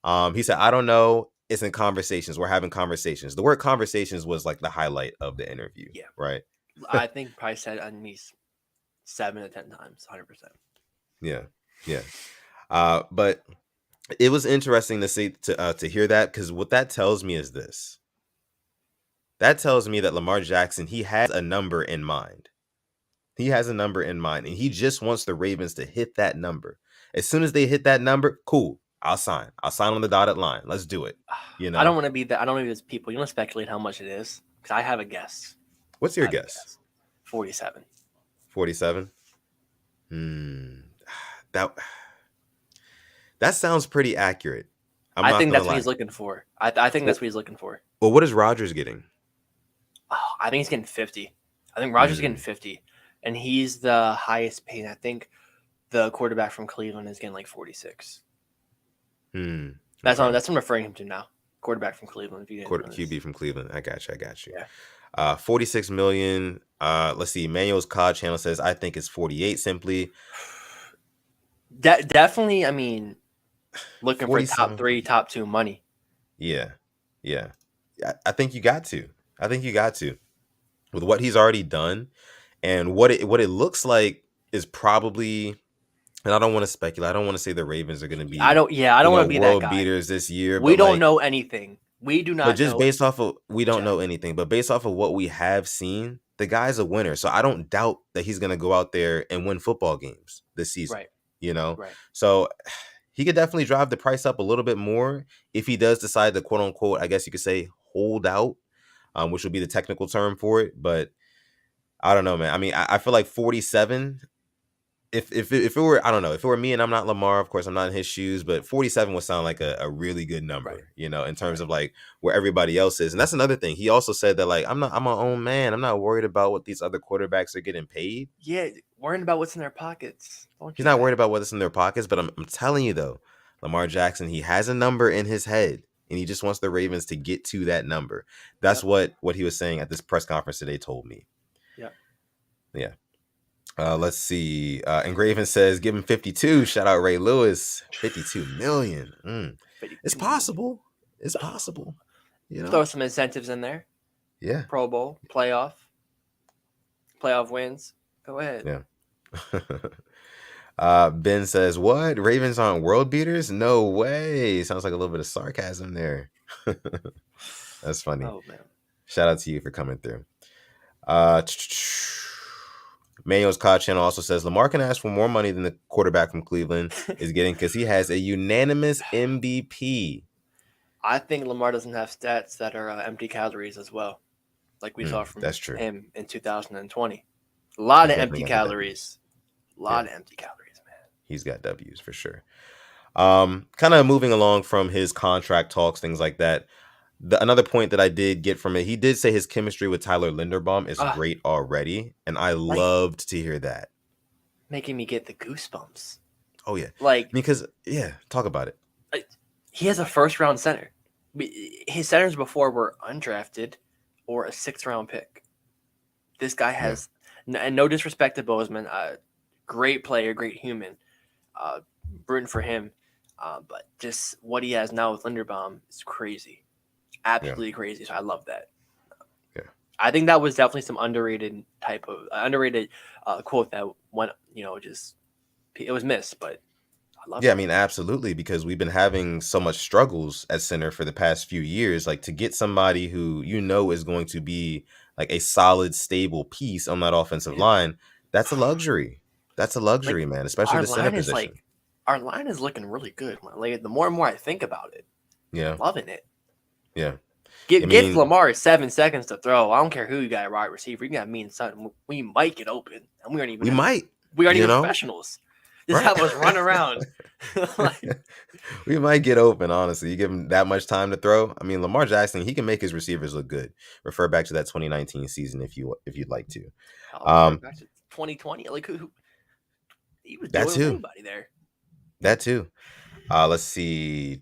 He said, I don't know. It's in conversations. We're having conversations. The word conversations was like the highlight of the interview. Yeah. Right. I think probably said at least 7 to 10 times, 100%. Yeah. Yeah. But it was interesting to hear that, because what that tells me is this. That tells me that Lamar Jackson, he has a number in mind. He has a number in mind, and he just wants the Ravens to hit that number. As soon as they hit that number, cool, I'll sign. I'll sign on the dotted line. Let's do it. I don't want to be that. I don't want to be those people. You want to speculate how much it is? Because I have a guess. What's your guess? 47. 47? That sounds pretty accurate. I think that's what he's looking for. I think that's what he's looking for. Well, what is Rodgers getting? Oh, I think he's getting 50. I think Rodgers is getting 50, and he's the highest paid. I think the quarterback from Cleveland is getting like 46. That's what I'm referring him to now. Quarterback from Cleveland. QB from Cleveland. I got you. Yeah. 46 million. Let's see. Manuel's COD channel says, I think it's 48 simply. Definitely, I mean, looking for top 3, top 2 money. Yeah. I think you got to. With what he's already done and what it looks like is probably, and I don't want to speculate. I don't want to say the Ravens are going to be. I don't want to be world that guy. beaters this year. We don't know anything. We do not. But just based off of, we don't know anything. But based off of what we have seen, the guy's a winner. So I don't doubt that he's going to go out there and win football games this season. Right. Right. So he could definitely drive the price up a little bit more if he does decide to, quote unquote, I guess you could say, hold out, which would be the technical term for it. But I don't know, man. I mean, I feel like 47. If it were, I don't know, if it were me and I'm not Lamar, of course I'm not in his shoes, but 47 would sound like a really good number, in terms of like where everybody else is. And that's another thing. He also said that like, I'm my own man. I'm not worried about what these other quarterbacks are getting paid. Yeah, worrying about what's in their pockets. He's not worried about what's in their pockets, but I'm telling you though, Lamar Jackson, he has a number in his head and he just wants the Ravens to get to that number. That's what he was saying at this press conference today told me. Yeah. Let's see. Engraven says, give him 52. Shout out Ray Lewis. 52 million. It's possible. It's possible. Throw some incentives in there. Yeah. Pro Bowl, playoff wins. Go ahead. Yeah. Ben says, what? Ravens aren't world beaters? No way. Sounds like a little bit of sarcasm there. That's funny. Oh, man. Shout out to you for coming through. Manuel's COD channel also says Lamar can ask for more money than the quarterback from Cleveland is getting because he has a unanimous MVP. I think Lamar doesn't have stats that are empty calories as well, like we saw from him in 2020. A lot of empty calories. A lot of empty calories, man. He's got W's for sure. Kind of moving along from his contract talks, things like that. Another point that I did get from it, he did say his chemistry with Tyler Linderbaum is great already, and I loved to hear that. Making me get the goosebumps. Oh, yeah. Because, talk about it. He has a first-round center. His centers before were undrafted or a sixth-round pick. This guy has, and no disrespect to Bozeman, great player, great human, rooting for him, but just what he has now with Linderbaum is crazy. Absolutely crazy. So I love that. Yeah, I think that was definitely some underrated quote that went, it was missed, but I love it. I mean, absolutely, because we've been having so much struggles at center for the past few years. Like to get somebody who is going to be like a solid, stable piece on that offensive Yeah. line, that's a luxury. That's a Like luxury, man, especially our the center line is position. like our line is looking really good. Like the more and more I think about it, Yeah, loving it. yeah. I Give mean, Lamar 7 seconds to throw. I don't care who you got at wide receiver. You got me and Sutton. We might get open, and we might, we aren't you even know, professionals. Just right? have us run around. Like, We might get open, honestly. You give him that much time to throw. I mean, Lamar Jackson, he can make his receivers look good. Refer back to that 2019 season if you'd like to. I'll refer Um, back to 2020. Like who he was that doing with too. anybody there. That too. Let's see.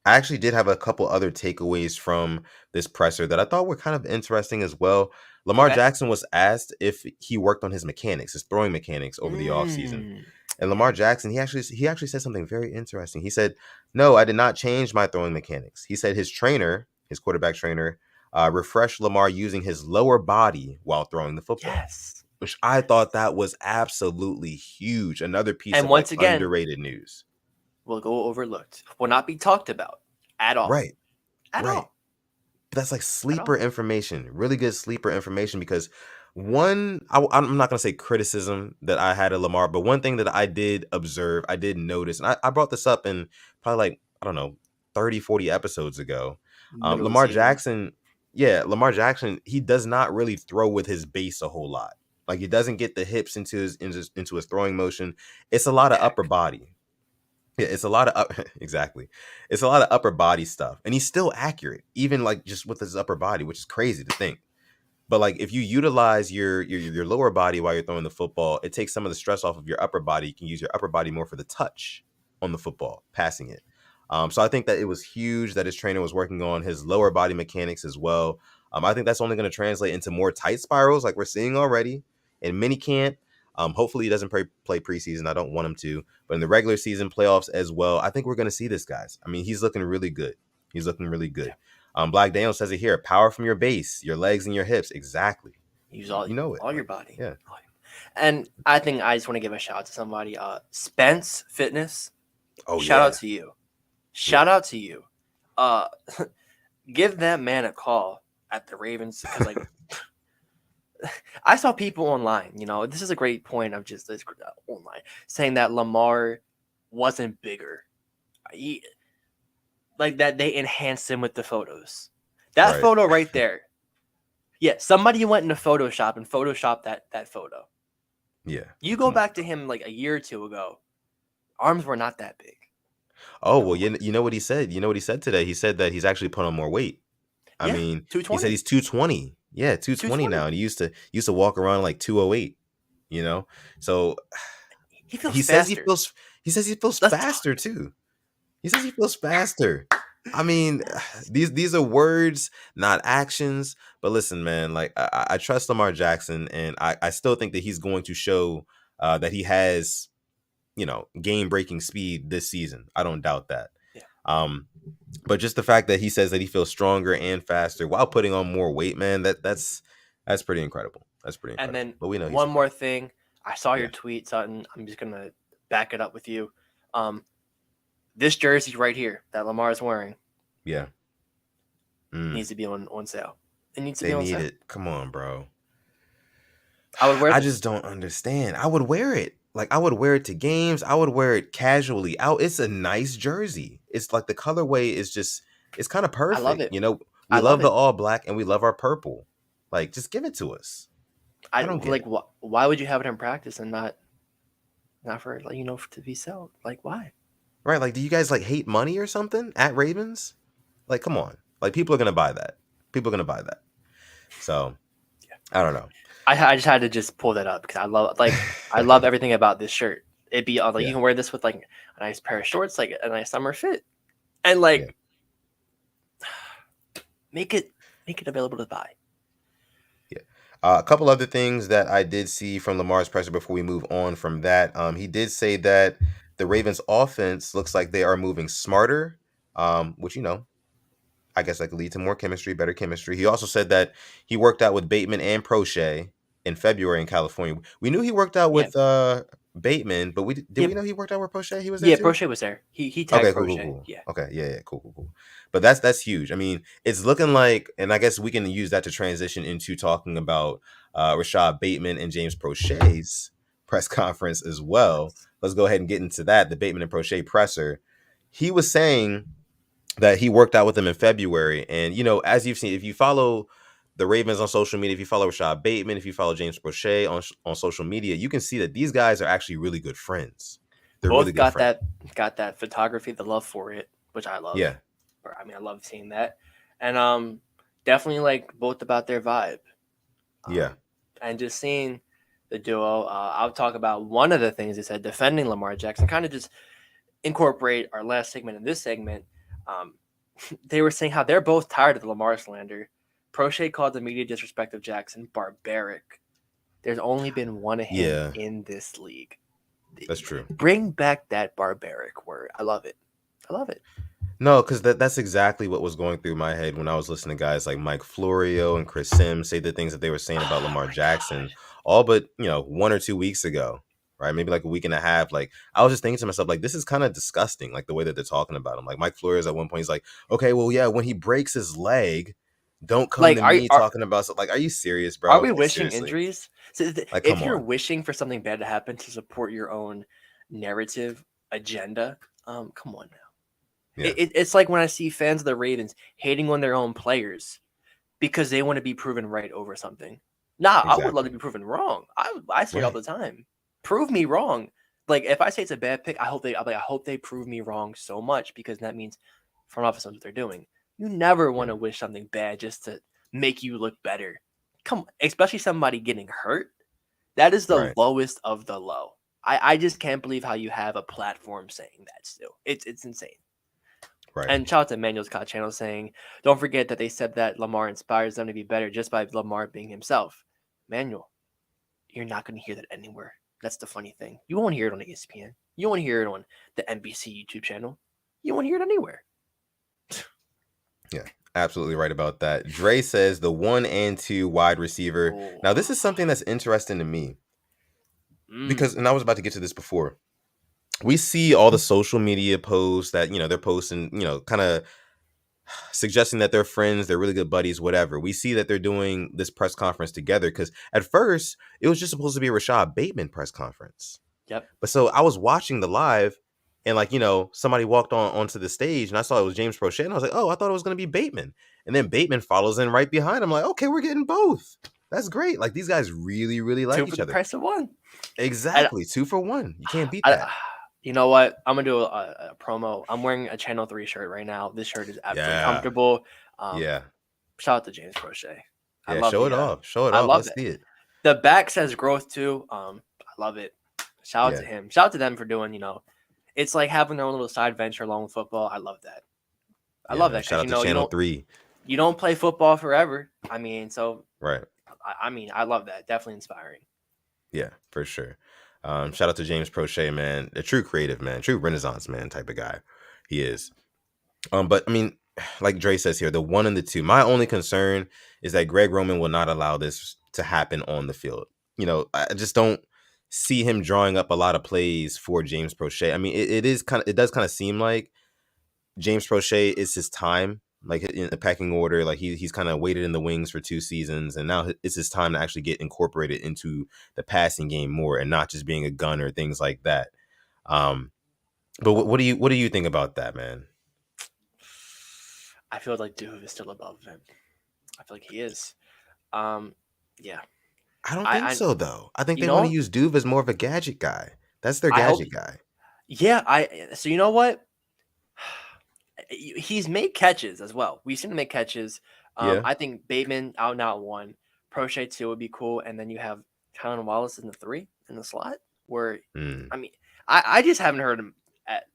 I actually did have a couple other takeaways from this presser that I thought were kind of interesting as well. Lamar Okay. Jackson was asked if he worked on his mechanics, his throwing mechanics over the offseason. Mm. And Lamar Jackson, he actually said something very interesting. He said, "No, I did not change my throwing mechanics." He said his trainer, his quarterback trainer, refreshed Lamar using his lower body while throwing the football, Yes. which I thought that was absolutely huge. Another piece And of like once again, underrated news. will go overlooked. Will not be talked about at all. Right, At right. all. But that's like At sleeper all. information, really good sleeper information. Because I'm not gonna say criticism that I had of Lamar, but one thing that I did observe, I did notice, and I brought this up in probably like, I don't know, 30, 40 episodes ago. Middle of the Lamar season. Jackson, yeah, Lamar Jackson, he does not really throw with his base a whole lot. Like he doesn't get the hips into his throwing motion. It's a lot of upper Back. body. Yeah, it's a lot of exactly. It's a lot of upper body stuff, and he's still accurate, even like just with his upper body, which is crazy to think. But like if you utilize your lower body while you're throwing the football, it takes some of the stress off of your upper body. You can use your upper body more for the touch on the football, passing it. So I think that it was huge that his trainer was working on his lower body mechanics as well. I think that's only going to translate into more tight spirals, like we're seeing already in minicamp. Hopefully he doesn't play preseason. I don't want him to, but in the regular season playoffs as well, I think we're going to see this, guys. I mean, he's looking really good. He's looking really good. Black Daniel says it here: power from your base, your legs and your hips. Exactly. Use You know it. all your Like, body. yeah. And I think I just want to give a shout out to somebody. Spence Fitness. Oh Shout yeah. out to you. Shout out to you. Uh, give that man a call at the Ravens because like I saw people online. You know, this is a great point of just this online saying that Lamar wasn't bigger. He, like that they enhanced him with the photos. That Right. photo right there. Yeah, somebody went into Photoshop and photoshopped that photo. Yeah. You go back to him like a year or two ago, arms were not that big. Oh No, well, you know what he said. You know what he said today. He said that he's actually put on more weight. I yeah, mean, he said 220. he's 220. Yeah, 220 now, 220. and he used to walk around like 208. You know, so He feels he says faster. he says he feels Let's faster too. He says he feels faster. I mean, these are words, not actions. But listen, man, like I trust Lamar Jackson, and I still think that he's going to show that he has, game breaking speed this season. I don't doubt that. Yeah. But just the fact that he says that he feels stronger and faster while putting on more weight, man, that's pretty incredible. That's pretty And incredible. then But we know he's one fine. more thing. I saw your Yeah. tweet, Sutton. I'm just gonna back it up with you. This jersey right here that Lamar is wearing Yeah. needs to be on sale. It needs to be They on need sale. it. Come on, bro. I would wear I this. just don't understand. I would wear it. Like I would wear it to games. I would wear it casually out. It's a nice jersey. It's like the colorway is just it's kind of I love perfect. it. We I love love the it. all black and we love our purple. Like just give it to us. I I don't get like. it. Why would you have it in practice and not for like to be sold? Like why? Right? Like, do you guys like hate money or something at Ravens? Like, come on. Like people are gonna buy that. People are gonna buy that. So Yeah. I don't know. I just had to just pull that up because I love everything about this shirt. It'd be like Yeah. you can wear this with like a nice pair of shorts, like a nice summer fit, and Yeah. like make it available to buy. A couple other things that I did see from Lamar's presser before we move on from that. He did say that the Ravens offense looks like they are moving smarter, which, I guess that could lead to more chemistry, better chemistry. He also said that he worked out with Bateman and Proche in February in California. We knew he worked out Yeah. with Bateman, but did Yeah, we know he worked out with Proche? He was there yeah. too. Proche was there. He Okay, tagged cool, cool, Proche. cool. Yeah. Okay, yeah, cool, cool, cool. But that's huge. I mean, it's looking like, and I guess we can use that to transition into talking about Rashod Bateman and James Proche's press conference as well. Let's go ahead and get into that. The Bateman and Proche presser. He was saying that he worked out with them in February, and as you've seen, if you follow the Ravens on social media, if you follow Rashod Bateman, if you follow James Proche on social media, you can see that these guys are actually really good friends. They're really Both good got friends. that photography, the love for it, which I love. Yeah. Or, I mean, I love seeing that, and definitely like both about their vibe. Yeah. And just seeing the duo. I'll talk about one of the things they said defending Lamar Jackson. Kind of just incorporate our last segment in this segment. Um, they were saying how they're both tired of the Lamar slander. Proche called the media disrespect of Jackson barbaric. There's only been one of him Yeah. in this league. That's true. Bring back that barbaric word. I love it. I love it. No, because that's exactly what was going through my head when I was listening to guys like Mike Florio and Chris Sims say the things that they were saying about Oh Lamar my Jackson, god. all but 1 or 2 weeks ago, right? Maybe like a week and a half. Like I was just thinking to myself, like this is kind of disgusting, like the way that they're talking about him. Like Mike Florio's at one point, he's like, "Okay, well, yeah, when he breaks his leg, don't come Like, to are me talking about like, are you serious, are bro? we Like wishing seriously, injuries? So like if come you're on, wishing for something bad to happen to support your own narrative agenda, come on now. yeah, It's like when I see fans of the Ravens hating on their own players because they want to be proven right over something. Nah, I would love to exactly, be proven wrong. I say it all right, the time. Prove me wrong. Like if I say it's a bad pick, I hope they prove me wrong so much because that means front office knows what they're doing. You never want yeah, to wish something bad just to make you look better. Come, especially somebody getting hurt. That is the right, lowest of the low. I just can't believe how you have a platform saying that still. It's insane. right. And shout out to Manuel Scott channel saying, don't forget that they said that Lamar inspires them to be better just by Lamar being himself. Manuel, you're not going to hear that anywhere. That's the funny thing. You won't hear it on ESPN. You won't hear it on the NBC YouTube channel. You won't hear it anywhere. Yeah, absolutely right about that. Dre says the 1 and 2 wide receiver. Oh, Now, this is something that's interesting to me because, and I was about to get to this before. We see all the social media posts that, they're posting, kind of suggesting that they're friends, they're really good buddies, whatever. We see that they're doing this press conference together because at first it was just supposed to be a Rashod Bateman press conference. Yep. But so I was watching the live and like, somebody walked onto the stage and I saw it was James Proche and I was like, oh, I thought it was going to be Bateman. And then Bateman follows in right behind. I'm like, okay, we're getting both. That's great. Like these guys really, really Two like for each the other. price of one. And Exactly. 2 for 1. You can't beat I, that. you know what? I'm gonna do a promo. I'm wearing a Channel 3 shirt right now. This shirt is absolutely Yeah. comfortable. Yeah. Shout out to James Proche. I Yeah. love Show the it off. Show it I off. love Let's it. see it. The back says growth too. I love it. Shout out to Yeah. him. Shout out to them for doing, it's like having their own little side venture along with football. I love that. I Yeah, love man. that Shout because out to Channel 3. you don't play football forever. I mean, so Right. I love that. Definitely inspiring. Yeah, for sure. Shout out to James Proche, man. A true creative man, true Renaissance man type of guy. He is. But I mean, like Dre says here, the 1 and the 2. My only concern is that Greg Roman will not allow this to happen on the field. I just don't see him drawing up a lot of plays for James Proche. I mean, it does kind of seem like James Proche is his time, like in the pecking order. Like he's kind of waited in the wings for 2 seasons, and now it's his time to actually get incorporated into the passing game more, and not just being a gunner, things like that. Um, but what do you think about that, man? I feel like Duve is still above him. I feel like he is. Um, yeah. I don't think I so, though. I think you they want to know use Duve as more of a gadget guy. That's their I hope. gadget guy. Yeah. So you know what? He's made catches as well. We've seen him make catches. Yeah. I think Bateman out and out 1, Proche 2 would be cool, and then you have Tylan Wallace in the 3 in the slot. Where Mm, I mean, I just haven't heard him at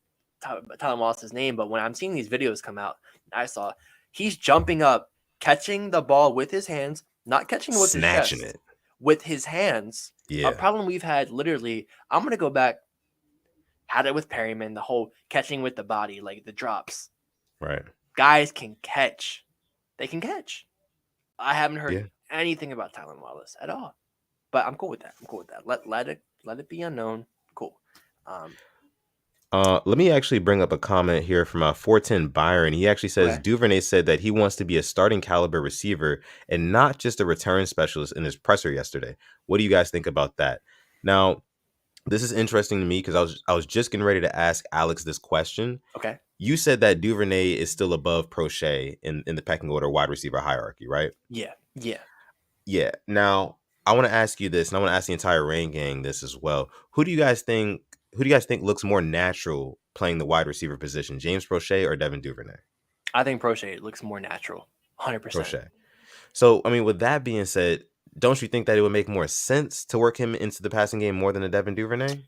Tylan Wallace's name, but when I'm seeing these videos come out, I saw he's jumping up, catching the ball with his hands, not catching it with his snatching chest, it. with his hands. A Yeah. problem we've had literally. I'm gonna go back. Had it with Perryman, the whole catching with the body, like the drops. Right. Guys can catch. They can catch. I haven't Yeah. heard anything about Tylan Wallace at all. But I'm cool with that. I'm cool with that. Let it be unknown. Um, Let me actually bring up a comment here from 410 Byron. He actually says okay. Duvernay said that he wants to be a starting caliber receiver and not just a return specialist in his presser yesterday. What do you guys think about that? Now, this is interesting to me because I was just getting ready to ask Alex this question. Okay. You said that Duvernay is still above Proche in the pecking order wide receiver hierarchy, right? Yeah. Yeah. Yeah. Now, I want to ask you this, and I want to ask the entire Rain Gang this as well. Who do you guys think looks more natural playing the wide receiver position, James Proche or Devin Duvernay? I think Proche looks more natural. 100%. Proche. So, I mean, with that being said, don't you think that it would make more sense to work him into the passing game more than a Devin Duvernay?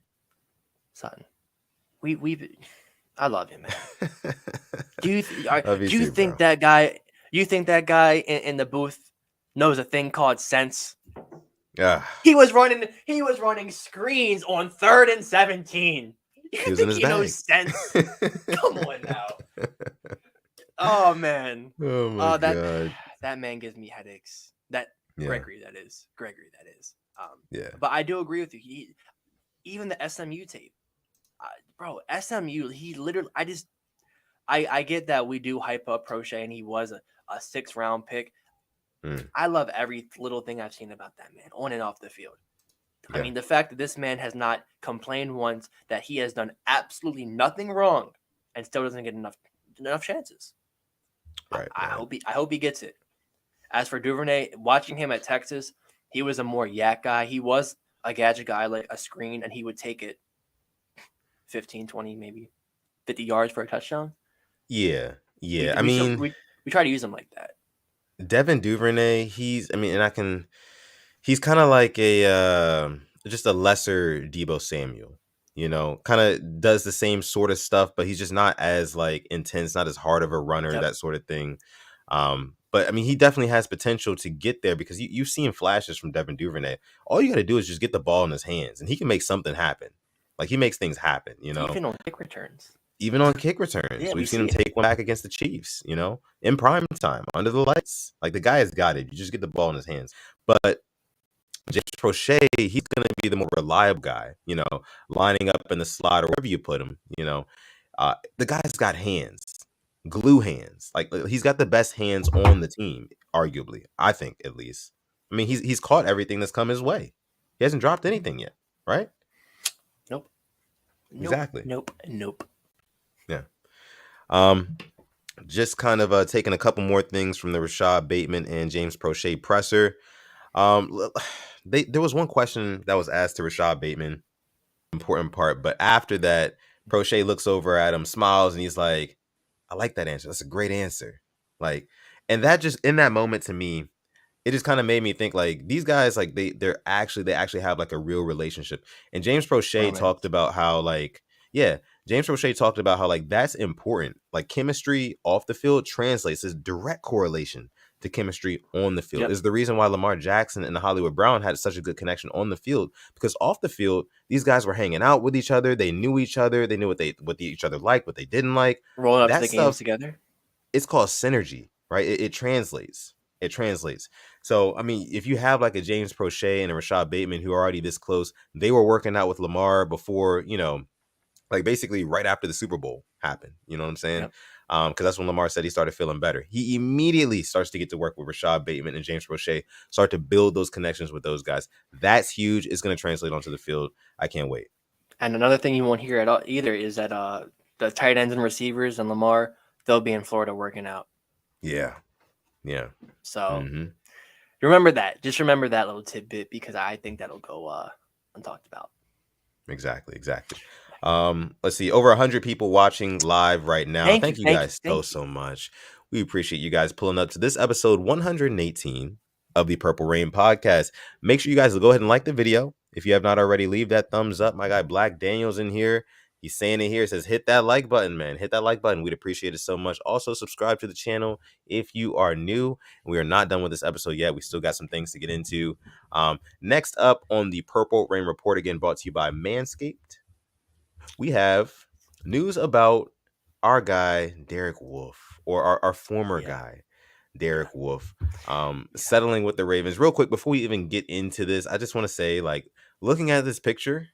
Sutton. We I love him, man. Do you Love you do you too, think bro. that guy? You think that guy in the booth knows a thing called sense? Yeah, He was running screens on 3rd and 17. You he was in think his he knows bag. sense? Come on now. Oh man. Oh my That god. that man gives me headaches. That Yeah, Gregory, that is. Gregory, that is. yeah, But I do agree with you. Even the SMU tape, bro. SMU, he literally. I get that we do hype up Proche and he was a 6th-round pick. mm, I love every little thing I've seen about that man on and off the field. I yeah. mean, the fact that this man has not complained once that he has done absolutely nothing wrong and still doesn't get enough chances. Right, right. I hope he gets it. As for Duvernay, watching him at Texas, he was a more yak guy. He was a gadget guy, like a screen, and he would take it 15, 20, maybe 50 yards for a touchdown. Yeah, We yeah. I we should, mean, we, we try to use him like that. Devin Duvernay, he's kind of like just a lesser Debo Samuel, kind of does the same sort of stuff, but he's just not as like intense, not as hard of a runner, Yep. that sort of thing. But I mean, he definitely has potential to get there because you've seen flashes from Devin Duvernay. All you got to do is just get the ball in his hands and he can make something happen. Like he makes things happen. Even on kick returns. Even on kick returns. Yeah, we We've seen see him it. take one back against the Chiefs, in prime time, under the lights. Like the guy has got it. You just get the ball in his hands. But James Proche, he's going to be the more reliable guy, lining up in the slot or wherever you put him, the guy's got hands, glue hands. Like he's got the best hands on the team, arguably, I think, at least. I mean, he's caught everything that's come his way. He hasn't dropped anything yet, right? Nope. Nope. Exactly. Nope. Nope. Yeah. Um, just kind of taking a couple more things from the Rashod Bateman and James Proche presser. There was one question that was asked to Rashod Bateman, important part, but after that, Proche looks over at him, smiles, and he's like, "I like that answer. That's a great answer." Like, and that just in that moment to me, it just kind of made me think like these guys, like they actually have like a real relationship. And James Proche talked Romance. about how like, yeah, James Proche talked about how like that's important. Like chemistry off the field translates. There's direct correlation to chemistry on the field. Yep. Is the reason why Lamar Jackson and Hollywood Brown had such a good connection on the field, because off the field these guys were hanging out with each other. They knew each other. They knew what each other liked, what they didn't like. Rolling up to That the games stuff, together. it's called synergy, right? It translates. It translates. So, I mean, if you have like a James Proche and a Rashod Bateman who are already this close, they were working out with Lamar before, like basically right after the Super Bowl happened. You know what I'm saying? Yep. Because that's when Lamar said he started feeling better. He immediately starts to get to work with Rashod Bateman and James Proche, start to build those connections with those guys. That's huge. It's going to translate onto the field. I can't wait. And another thing you won't hear at all either is that the tight ends and receivers and Lamar, they'll be in Florida working out. Yeah. Yeah. So Mm-hmm. remember that. Just remember that little tidbit because I think that'll go untalked about. Exactly. Let's see, over 100 people watching live right now. Thank you. Thank you Thank you. guys Thank you. so much. We appreciate you guys pulling up to this episode 118 of the Purple Rain podcast. Make sure you guys will go ahead and like the video. If you have not already, leave that thumbs up. My guy Black Daniel's in here. He's saying it here. It says, hit that like button, man. Hit that like button. We'd appreciate it so much. Also, subscribe to the channel if you are new. We are not done with this episode yet. We still got some things to get into. Next up on the Purple Rain Report, again, brought to you by Manscaped, we have news about our guy, Derek Wolfe, or our former guy, Derek Wolfe, settling with the Ravens. Real quick, before we even get into this, I just want to say, like, looking at this picture,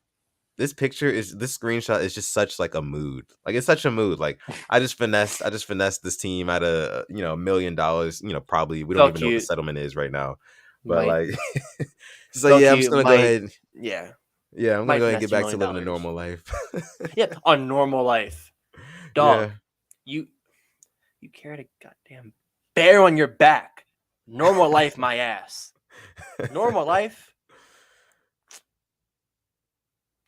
this screenshot is just such like a mood. Like it's such a mood. Like I just finessed this team at a $1 million. Probably we don't So even know what the cute. settlement is right now, but Might like just like so yeah, I'm just cute. gonna go Might ahead. yeah. Yeah, I'm gonna Might go ahead and finesse get $2 back to million. living a normal life. Yeah, a normal life. Yeah. Dog, you carried a goddamn bear on your back. Normal life, my ass. Normal life.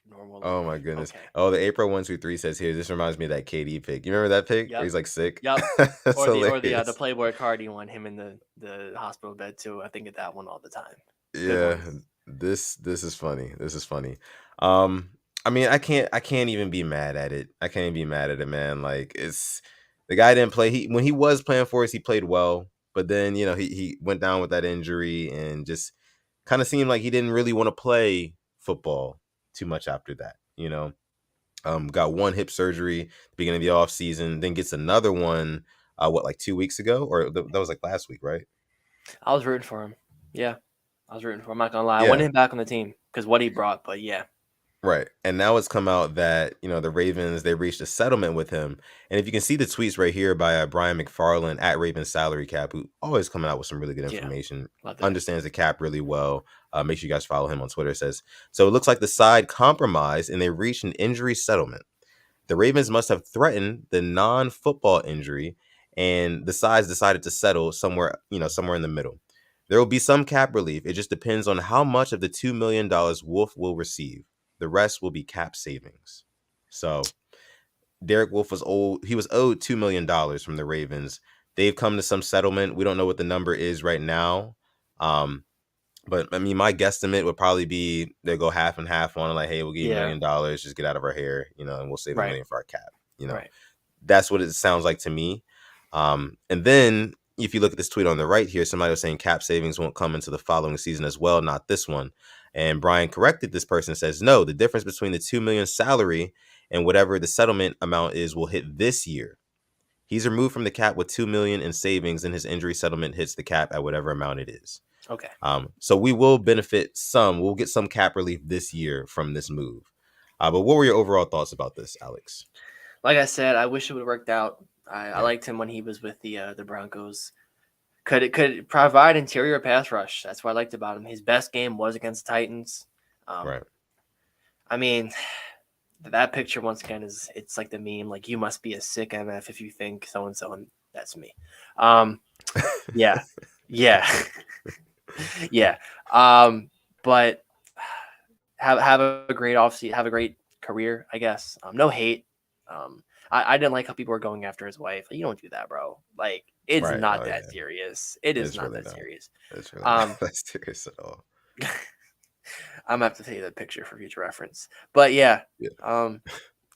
Normal Oh my life. goodness. Okay. Oh, the April 123 says here. This reminds me of that KD pic. You remember that pic where Yep. he's like sick? Yep. That's Or the hilarious. Playboy Cardi one, him in the hospital bed too. I think of that one all the time. Good Yeah, ones. this is funny. This is funny. Um, I mean, I can't even be mad at it. I can't even be mad at it, man. Like it's the guy didn't play. When he was playing for us, he played well, but then he went down with that injury and just kind of seemed like he didn't really want to play football too much after that. Got one hip surgery at the beginning of the off season, then gets another one. Like 2 weeks ago, or that was like last week, right? I was rooting for him. Yeah. I was rooting for him. I'm not gonna lie. I wanted Yeah. him back on the team because what he brought, but yeah. Right. And now it's come out that, the Ravens, they reached a settlement with him. And if you can see the tweets right here by Brian McFarland at Ravens Salary Cap, who always coming out with some really good Yeah. information, Love that. understands the cap really well. Make sure you guys follow him on Twitter. It says, so it looks like the side compromised and they reached an injury settlement. The Ravens must have threatened the non-football injury, and the sides decided to settle somewhere in the middle. There will be some cap relief. It just depends on how much of the $2 million Wolfe will receive. The rest will be cap savings. So Derek Wolfe was owed $2 million from the Ravens. They've come to some settlement. We don't know what the number is right now. But I mean, my guesstimate would probably be they'll go half and half on it, like, hey, we'll give you Yeah. $1 million, just get out of our hair, and we'll save the Right. million for our cap. Right. That's what it sounds like to me. And then if you look at this tweet on the right here, somebody was saying cap savings won't come into the following season as well, not this one. And Brian corrected this person, says, no, the difference between the $2 million salary and whatever the settlement amount is will hit this year. He's removed from the cap with $2 million in savings, and his injury settlement hits the cap at whatever amount it is. Okay. So we will benefit some. We'll get some cap relief this year from this move. But what were your overall thoughts about this, Alex? Like I said, I wish it would have worked out. I liked him when he was with the Broncos. Could provide interior pass rush. That's what I liked about him. His best game was against the Titans. Right. I mean, that picture once again it's like the meme. Like, you must be a sick MF if you think so and so, and that's me. Yeah, yeah, yeah. But have a great offseason, have a great career, I guess. No hate. I didn't like how people were going after his wife. You don't do that, bro. Like, it's Right. not Oh, that yeah. serious. It is It's not really that not. serious. It's really not that serious at all. I'm gonna have to tell you that picture for future reference. But yeah, Yeah.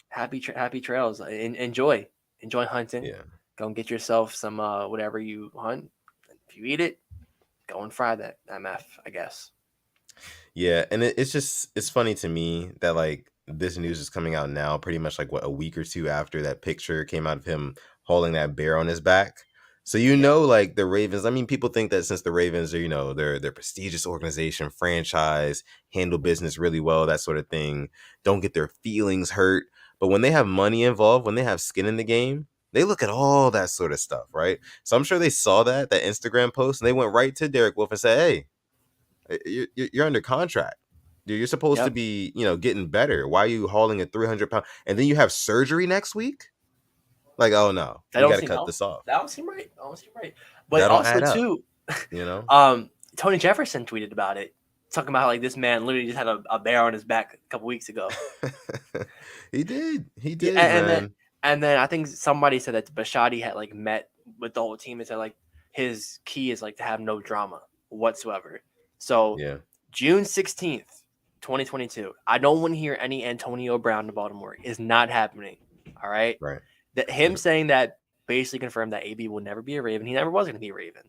happy trails. Enjoy hunting. Yeah. Go and get yourself some whatever you hunt. If you eat it, go and fry that MF, I guess. Yeah, and it's funny to me that like this news is coming out now, pretty much like what, a week or two after that picture came out of him holding that bear on his back. So Yeah. like the Ravens. I mean, people think that since the Ravens are they're prestigious organization, franchise, handle business really well, that sort of thing, don't get their feelings hurt. But when they have money involved, when they have skin in the game, they look at all that sort of stuff, right? So I'm sure they saw that Instagram post and they went right to Derek Wolfe and said, "Hey, you're under contract. Dude, you're supposed to Yep. be, getting better. Why are you hauling a 300-pound? And then you have surgery next week? Like, oh no, That we don't got to seem cut this off. that don't seem right. That don't seem right. But That don't also add up, too, you know? Tony Jefferson tweeted about it, talking about how, like, this man literally just had a bear on his back a couple weeks ago. He did, Yeah, man. and then I think somebody said that Bashadi had like met with the whole team and said like his key is like to have no drama whatsoever. So Yeah, June 16th, 2022. I don't want to hear any Antonio Brown to Baltimore. Is not happening. All right. right. That him Yeah. saying that basically confirmed that AB will never be a Raven. He never was going to be a Raven.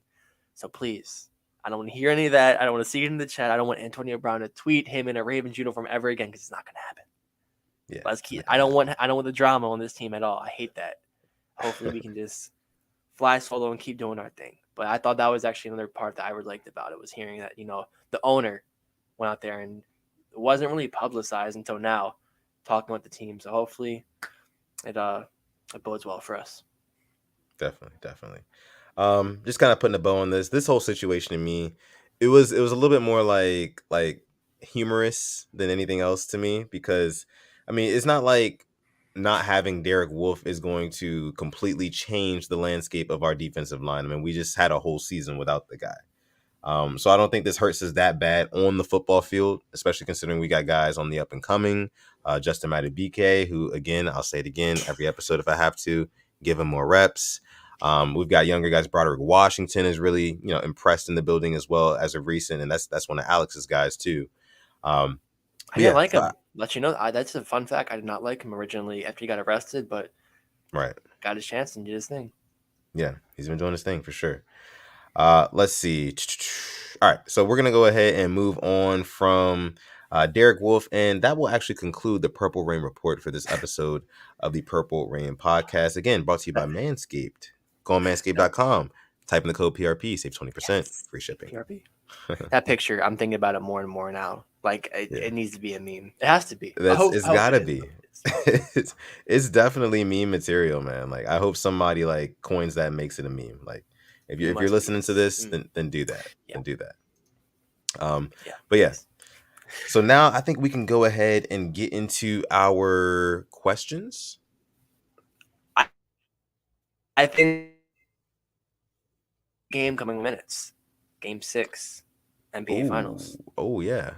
So please, I don't want to hear any of that. I don't want to see it in the chat. I don't want Antonio Brown to tweet him in a Ravens uniform ever again, because it's not going to happen. Yeah. Let's keep. I don't want the drama on this team at all. I hate that. Hopefully we can just fly solo and keep doing our thing. But I thought that was actually another part that I really liked about it, was hearing that the owner went out there, and it wasn't really publicized until now. talking with the team. So hopefully it bodes well for us. Definitely. Just kind of putting a bow on this whole situation to me, it was a little bit more like humorous than anything else to me, because I mean, it's not like not having Derek Wolfe is going to completely change the landscape of our defensive line. I mean, we just had a whole season without the guy. So I don't think this hurts us that bad on the football field, especially considering we got guys on the up and coming. Justin Madubuike, who, again, I'll say it again every episode if I have to, give him more reps. We've got younger guys. Broderick Washington is really, impressed in the building as well as of recent, and that's one of Alex's guys too. I didn't like him. Let you know, that's a fun fact. I did not like him originally after he got arrested, but right, got his chance and did his thing. Yeah, he's been doing his thing for sure. Let's see. All right, so we're gonna go ahead and move on from Derek Wolfe, and that will actually conclude the Purple Rain report for this episode of the Purple Rain podcast. Again, brought to you by Manscaped. Go on manscaped.com. Type in the code PRP, save 20%, free shipping. PRP. That picture, I'm thinking about it more and more now. Like it needs to be a meme. It has to be. It's gotta be. It's definitely meme material, man. Like I hope somebody like coins that and makes it a meme. Like if you're listening to this, then do that. Yeah. Then do that. But yeah. So now I think we can go ahead and get into our questions. I think game coming minutes. Game 6, NBA Finals. Oh yeah.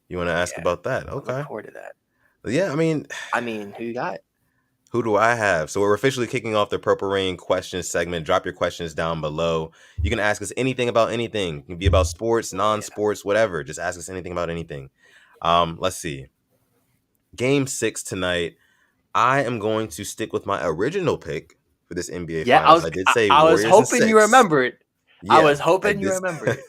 You want to ask about that? Okay. I look forward to that. Yeah, I mean, who you got? Who do I have? So we're officially kicking off the Purple Rain questions segment. Drop your questions down below. You can ask us anything about anything. It can be about sports, non-sports, whatever. Just ask us anything about anything. Let's see. Game 6 tonight. I am going to stick with my original pick for this NBA Finals. I did say I Warriors was hoping in 6. you remembered. Yeah, I was hoping you remembered.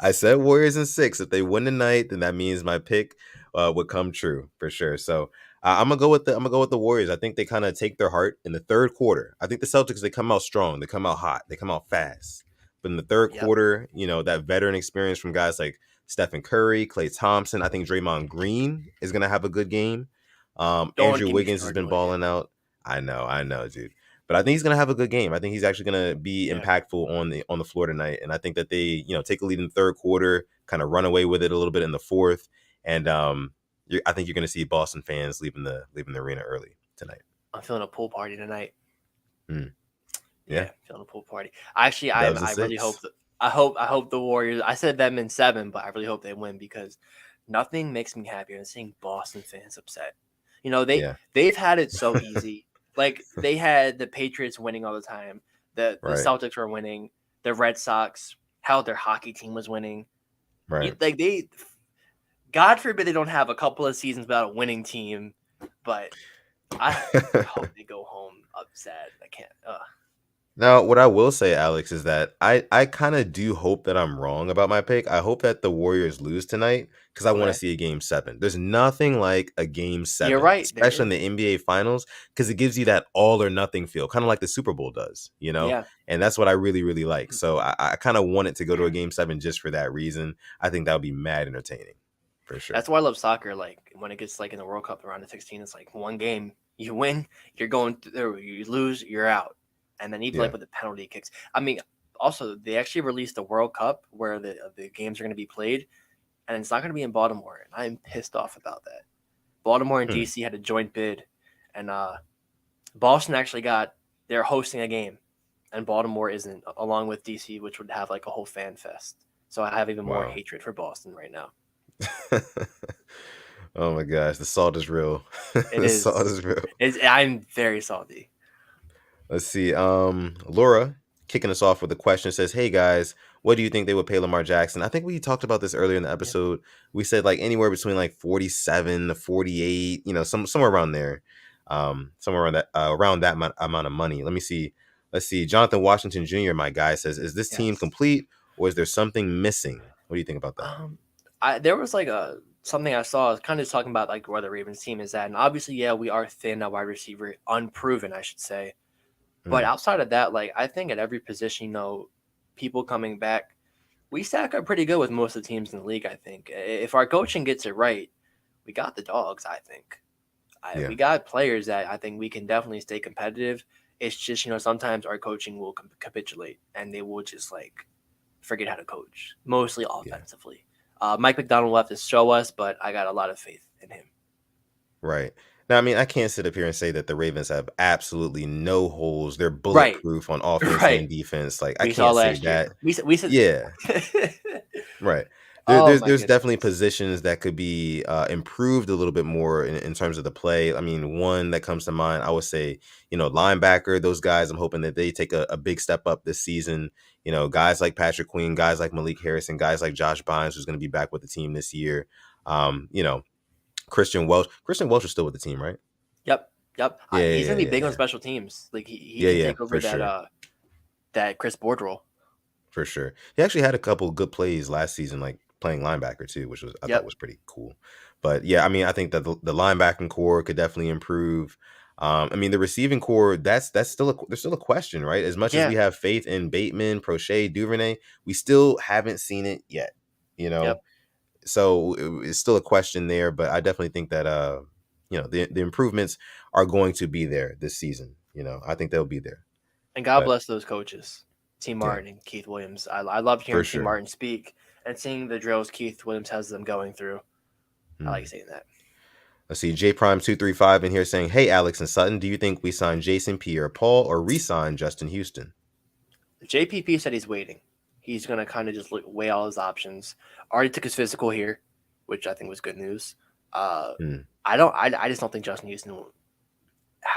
I said Warriors in 6. If they win tonight, then that means my pick would come true for sure. So I'm gonna go with the Warriors. I think they kind of take their heart in the third quarter. I think the Celtics, they come out strong, they come out hot, they come out fast. But in the third quarter, that veteran experience from guys like Stephen Curry, Klay Thompson. I think Draymond Green is gonna have a good game. Andrew Wiggins has been balling out. I know, dude. But I think he's gonna have a good game. I think he's actually gonna be impactful on the floor tonight. And I think that they, take a lead in the third quarter, kind of run away with it a little bit in the fourth. And I think you're gonna see Boston fans leaving the arena early tonight. I'm feeling a pool party tonight. Yeah, feeling a pool party. Actually, I really hope I hope the Warriors. I said them in 7, but I really hope they win, because nothing makes me happier than seeing Boston fans upset. They've had it so easy. Like they had the Patriots winning all the time. The Celtics were winning. The Red Sox, how their hockey team was winning. Right. Like God forbid they don't have a couple of seasons without a winning team, but I hope they go home upset. I can't. Now, what I will say, Alex, is that I kind of do hope that I'm wrong about my pick. I hope that the Warriors lose tonight, because I want to see a Game 7. There's nothing like a Game 7, You're right, especially in the NBA Finals, because it gives you that all or nothing feel, kind of like the Super Bowl does, Yeah. And that's what I really, really like. So I kind of want it to go to a Game 7 just for that reason. I think that would be mad entertaining, for sure. That's why I love soccer. Like when it gets like in the World Cup around the 16, it's like one game, you win, you're going through, you lose, you're out. And then even like with the penalty kicks. I mean, also they actually released the World Cup where the games are going to be played, and it's not going to be in Baltimore. And I'm pissed off about that. Baltimore and DC had a joint bid, and Boston actually they're hosting a game, and Baltimore isn't, along with DC, which would have like a whole fan fest. So I have even more hatred for Boston right now. Oh my gosh, the salt is real. Salt is real. I'm very salty. Let's see. Laura kicking us off with a question says, "Hey guys, what do you think they would pay Lamar Jackson?" I think we talked about this earlier in the episode. We said like anywhere between like 47 to 48, somewhere around there. Somewhere around that amount of money. Let me see. Let's see. Jonathan Washington Jr., my guy, says, "Is this team complete, or is there something missing?" What do you think about that? There was like something I saw kind of talking about like where the Ravens team is at, and obviously, we are thin at wide receiver, unproven, I should say. But outside of that, like I think at every position, people coming back, we stack up pretty good with most of the teams in the league. I think if our coaching gets it right, we got the dogs. I think. We Yeah. got players that I think we can definitely stay competitive. It's just, sometimes our coaching will capitulate and they will just like forget how to coach, mostly Yeah. offensively. Mike McDonald will have to show us, but I got a lot of faith in him. Right. Now, I mean, I can't sit up here and say that the Ravens have absolutely no holes. They're Right, bulletproof on offense right. and defense. Like, I We saw can't say last year. that. We said. Yeah. Right. Oh my There's definitely goodness. positions that could be improved a little bit more in terms of the play. I mean, one that comes to mind, I would say, linebacker. Those guys, I'm hoping that they take a big step up this season. Guys like Patrick Queen, guys like Malik Harrison, guys like Josh Bynes, who's going to be back with the team this year. Um, you know, Christian Welch. Christian Welch is still with the team, right? Yep, yep. Yeah, He's yeah, gonna yeah, be yeah, big on yeah. special teams. Like he Yeah, can yeah, take over for sure. that Chris Board role. For sure. He actually had a couple good plays last season, like playing linebacker too, which was I thought Yep. was pretty cool. But yeah, I mean, I think that the linebacking core could definitely improve. I mean, the receiving core, that's still there's still a question, right? As much as we Yeah. have faith in Bateman, Proche, Duvernay, we still haven't seen it yet. You Yep. know, so it's still a question there. But I definitely think that the improvements are going to be there this season. I think they'll be there. And God But bless those coaches, T. yeah, Martin and Keith Williams. I loved for hearing T. sure. Martin speak and seeing the drills Keith Williams has them going through. I like Hmm. saying that. Let's see, J Prime 235 in here saying, "Hey Alex and Sutton, do you think we sign Jason Pierre-Paul or re-sign Justin Houston?" JPP said he's waiting. He's gonna kind of just weigh all his options. Already took his physical here, which I think was good news. Hmm. I just don't think Justin Houston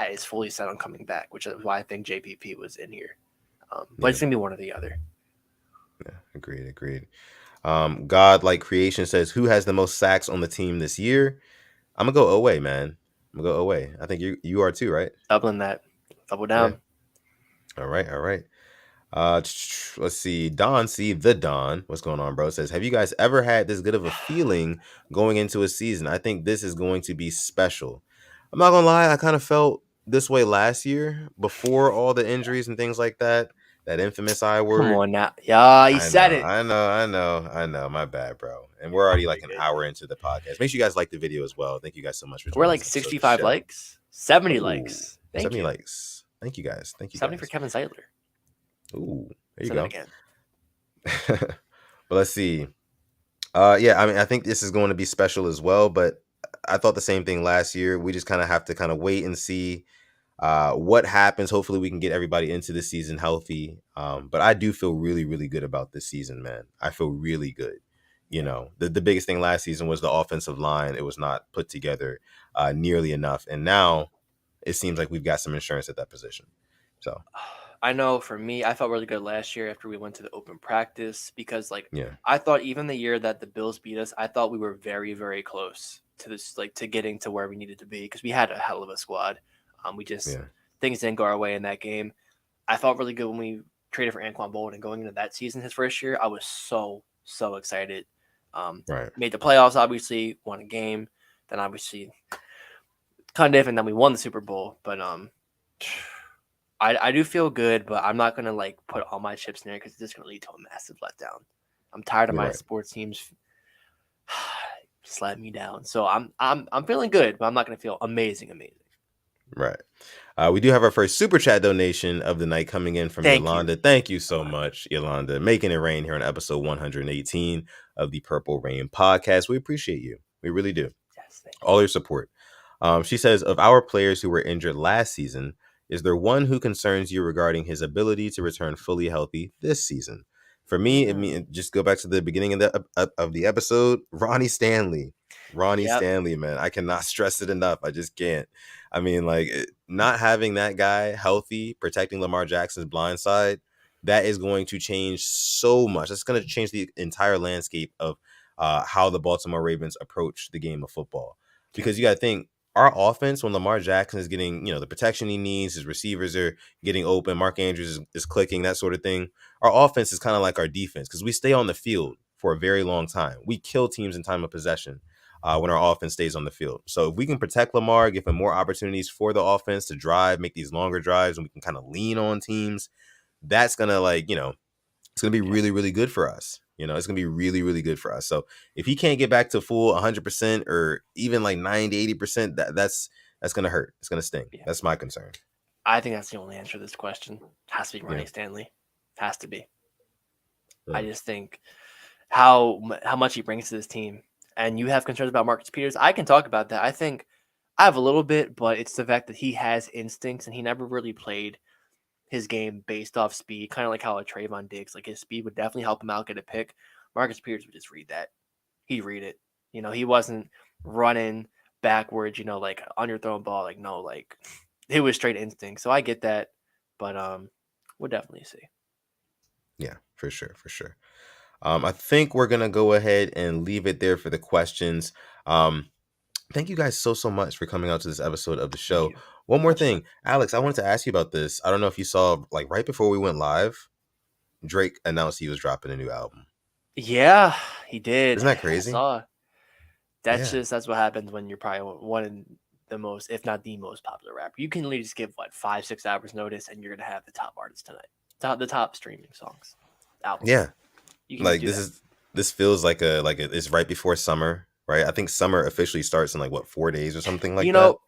is fully set on coming back, which is why I think JPP was in here. But Yeah, it's gonna be one or the other. yeah, agreed. God like creation says, "Who has the most sacks on the team this year?" I'm gonna go away, man. I'm gonna go away. I think you are too, right? Doubling that, double Yeah. down. All right, all right. Let's see. Don C. The Don, what's going on, bro? Says, "Have you guys ever had this good of a feeling going into a season? I think this is going to be special." I'm not gonna lie, I kind of felt this way last year before all the injuries and things like that. That infamous I Come word. on now, yeah, he I said know, it. I know, I know, I know. My bad, bro. And we're Oh already my like an hour goodness. into the podcast. Make sure you guys like the video as well. Thank you guys so much for We're joining like this episode of the 65 show. likes, 70 Oh, likes. Thank 70 you. likes. Thank you guys. Thank you 70 for guys. Kevin Zeitler. Ooh, there you Say that go. again. But let's see. Yeah, I mean, I think this is going to be special as well, but I thought the same thing last year. We just kind of have to kind of wait and see what happens. Hopefully we can get everybody into the season healthy. But I do feel really, really good about this season, man. I feel really good. Yeah. The biggest thing last season was the offensive line. It was not put together nearly enough. And now it seems like we've got some insurance at that position. So, I know for me, I felt really good last year after we went to the open practice because yeah, I thought even the year that the Bills beat us, I thought we were very, very close to this, to getting to where we needed to be because we had a hell of a squad. We just yeah, things didn't go our way in that game. I felt really good when we traded for Anquan Boldin going into that season, his first year. I was so excited. right, Made the playoffs, obviously, won a game, then obviously kind of different. Then we won the Super Bowl, but I do feel good, but I'm not gonna like put all my chips in there because it's just gonna lead to a massive letdown. I'm tired of you're my right. sports teams just letting me down. So I'm feeling good, but I'm not gonna feel amazing. Right. We do have our first super chat donation of the night coming in from Thank you. Yolanda. Thank you so much, Yolanda, making it rain here on episode 118 of the Purple Rain podcast. We appreciate you. We really do. Yes, thank you. All your support. She says, of our players who were injured last season, is there one who concerns you regarding his ability to return fully healthy this season? For me, I mean, just go back to the beginning of the episode. Ronnie Stanley. Ronnie Yep. Stanley, man. I cannot stress it enough. I just can't. I mean, like, not having that guy healthy, protecting Lamar Jackson's blind side, that is going to change so much. That's going to change the entire landscape of how the Baltimore Ravens approach the game of football. Yep. Because you got to think, our offense, when Lamar Jackson is getting, the protection he needs, his receivers are getting open, Mark Andrews is clicking, that sort of thing. Our offense is kind of like our defense because we stay on the field for a very long time. We kill teams in time of possession when our offense stays on the field. So if we can protect Lamar, give him more opportunities for the offense to drive, make these longer drives, and we can kind of lean on teams, that's going to it's going to be Yeah. really, really good for us. It's going to be really, really good for us. So if he can't get back to full 100% or even like 90, 80%, That's gonna hurt. It's gonna sting. Yeah. That's my concern. I think that's the only answer to this question. Has to be Ronnie Yeah. Stanley. Has to be. Yeah. I just think how much he brings to this team. And you have concerns about Marcus Peters. I can talk about that. I think I have a little bit, but it's the fact that he has instincts and he never really played his game based off speed, kind of like how a Trayvon Diggs. Like his speed would definitely help him out get a pick. Marcus Peters would just read that. He'd read it. You know, he wasn't running backwards, you know, like underthrown ball. Like, no, like it was straight instinct. So I get that. But we'll definitely see. Yeah, for sure, for sure. I think we're gonna go ahead and leave it there for the questions. Thank you guys so much for coming out to this episode of the Thank show. you. One more Much love. thing, Alex, I wanted to ask you about this. I don't know if you saw, like right before we went live, Drake announced he was dropping a new album. Yeah, he did. Isn't that I crazy? saw. Yeah. That's what happens when you're probably one of the most, if not the most popular rapper. You can literally just give 5-6 hours notice, and you're gonna have the top artist tonight, the top streaming songs, album. Yeah. You can Like do that. this feels like it's right before summer, right? I think summer officially starts in like what 4 days or something like You that. know,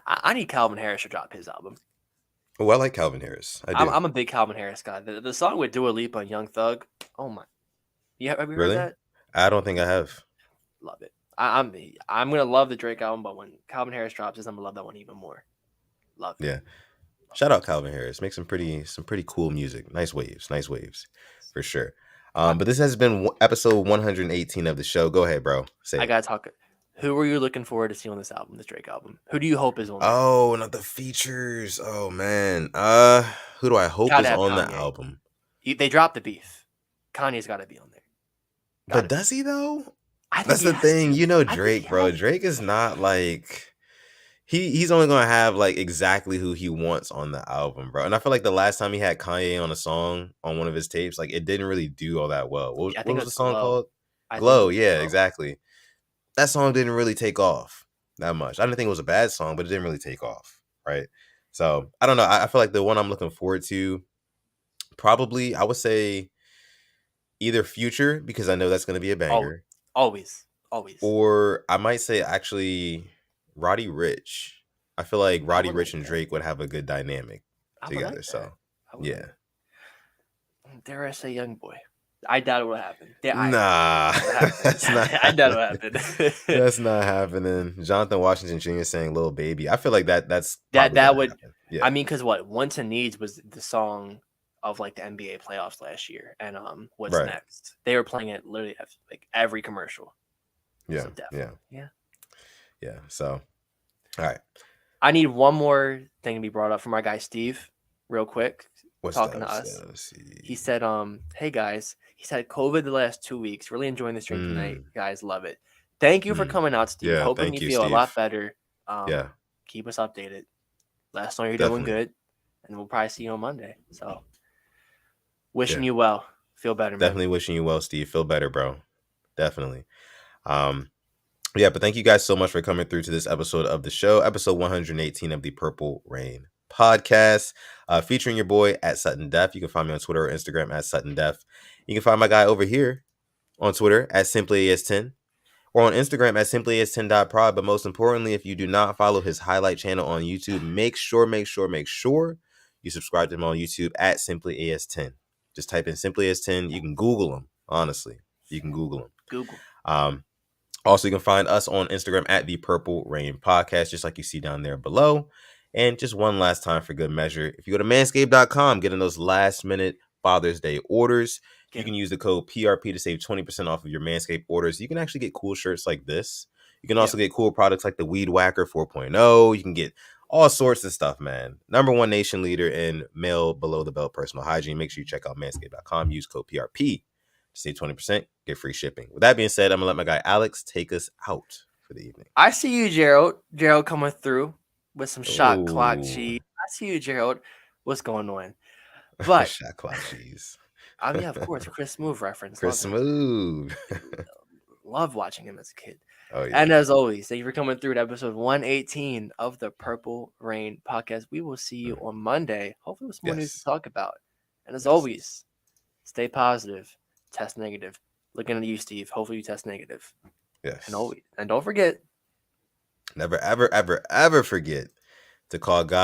I need Calvin Harris to drop his album. Oh, I like Calvin Harris. I do. I'm a big Calvin Harris guy. The song with Dua Lipa and Young Thug. Oh my, yeah, have you heard Really? that? I don't think I have. Love it. I'm gonna love the Drake album, but when Calvin Harris drops this, I'm gonna love that one even more. Love it. Yeah. Shout out Calvin Harris. Make some pretty cool music. Nice waves, for sure. But this has been episode 118 of the show. Go ahead, bro. Say I it. gotta talk. Who are you looking forward to see on this album, this Drake album? Who do you hope is on there? Oh, not the features. Oh man. Who do I hope Gotta is have on the Kanye. album? They dropped the beef. Kanye's got to be on there. But does he though? I think That's he the has thing. to. You know I think he Drake, bro. has to. Drake is not like he's only gonna have like exactly who he wants on the album, bro. And I feel like the last time he had Kanye on a song on one of his tapes, like it didn't really do all that well. I What think it was the was song Glow. called? I think it Glow. was Yeah, Glow. exactly. That song didn't really take off that much. I didn't think it was a bad song, but it didn't really take off, right? So I don't know. I feel like the one I'm looking forward to, probably I would say either Future, because I know that's gonna be a banger. Always. Or I might say actually Roddy Rich. I feel like Roddy Rich and Drake would have a good dynamic together. So yeah. Dare I say Young Boy? I doubt it will happen. Nah, that's not. I doubt it will happen. That's not happening. Jonathan Washington Jr. saying "Little Baby." I feel like that's that would. happen. Yeah. I mean, because Wants and Needs was the song of like the NBA playoffs last year, and What's Right. Next? They were playing it literally like every commercial. Yeah. So Yeah. So, all right. I need one more thing to be brought up from our guy Steve, real quick. What's talking that? to us. Let's see. He said, "Hey guys," he said, "COVID the last 2 weeks. Really enjoying the stream tonight, guys. Love it. Thank you for coming out, Steve. Yeah, Hoping thank you you, feel a Steve. lot better. Yeah. Keep us updated. Let us know you're Definitely. doing good, and we'll probably see you on Monday. So, wishing you well. Feel better, man. Definitely wishing you well, Steve. Feel better, bro. Definitely. Yeah, but thank you guys so much for coming through to this episode of the show, episode 118 of the Purple Rain podcast, featuring your boy at Sutton Def. You can find me on Twitter or Instagram at Sutton Def. You can find my guy over here on Twitter at SimplyAS10 or on Instagram at SimplyAS10.prod. But most importantly, if you do not follow his highlight channel on YouTube, make sure you subscribe to him on YouTube at SimplyAS10. Just type in SimplyAS10. You can Google him, honestly. You can Google him. Google. Also, you can find us on Instagram at the Purple Rain Podcast, just like you see down there below. And just one last time for good measure, if you go to manscaped.com, getting those last minute Father's Day orders, you can use the code PRP to save 20% off of your Manscaped orders. You can actually get cool shirts like this. You can also get cool products like the Weed Whacker 4.0. You can get all sorts of stuff, man. #1 nation leader in male below the belt personal hygiene. Make sure you check out manscaped.com. Use code PRP. Save 20%, get free shipping. With that being said, I'm going to let my guy Alex take us out for the evening. I see you, Gerald. Gerald coming through with some shot clock cheese. I see you, Gerald. What's going on? But shot clock cheese. I mean, of course, Chris Smoove reference. Chris Smoove. Love watching him as a kid. Oh, yeah. And as always, thank you for coming through to episode 118 of the Purple Rain podcast. We will see you on Monday. Hopefully with some more news to talk about. And as always, stay positive. Test negative. Looking at you, Steve. Hopefully you test negative. Yes. And don't forget, Never, ever, ever, ever forget to call God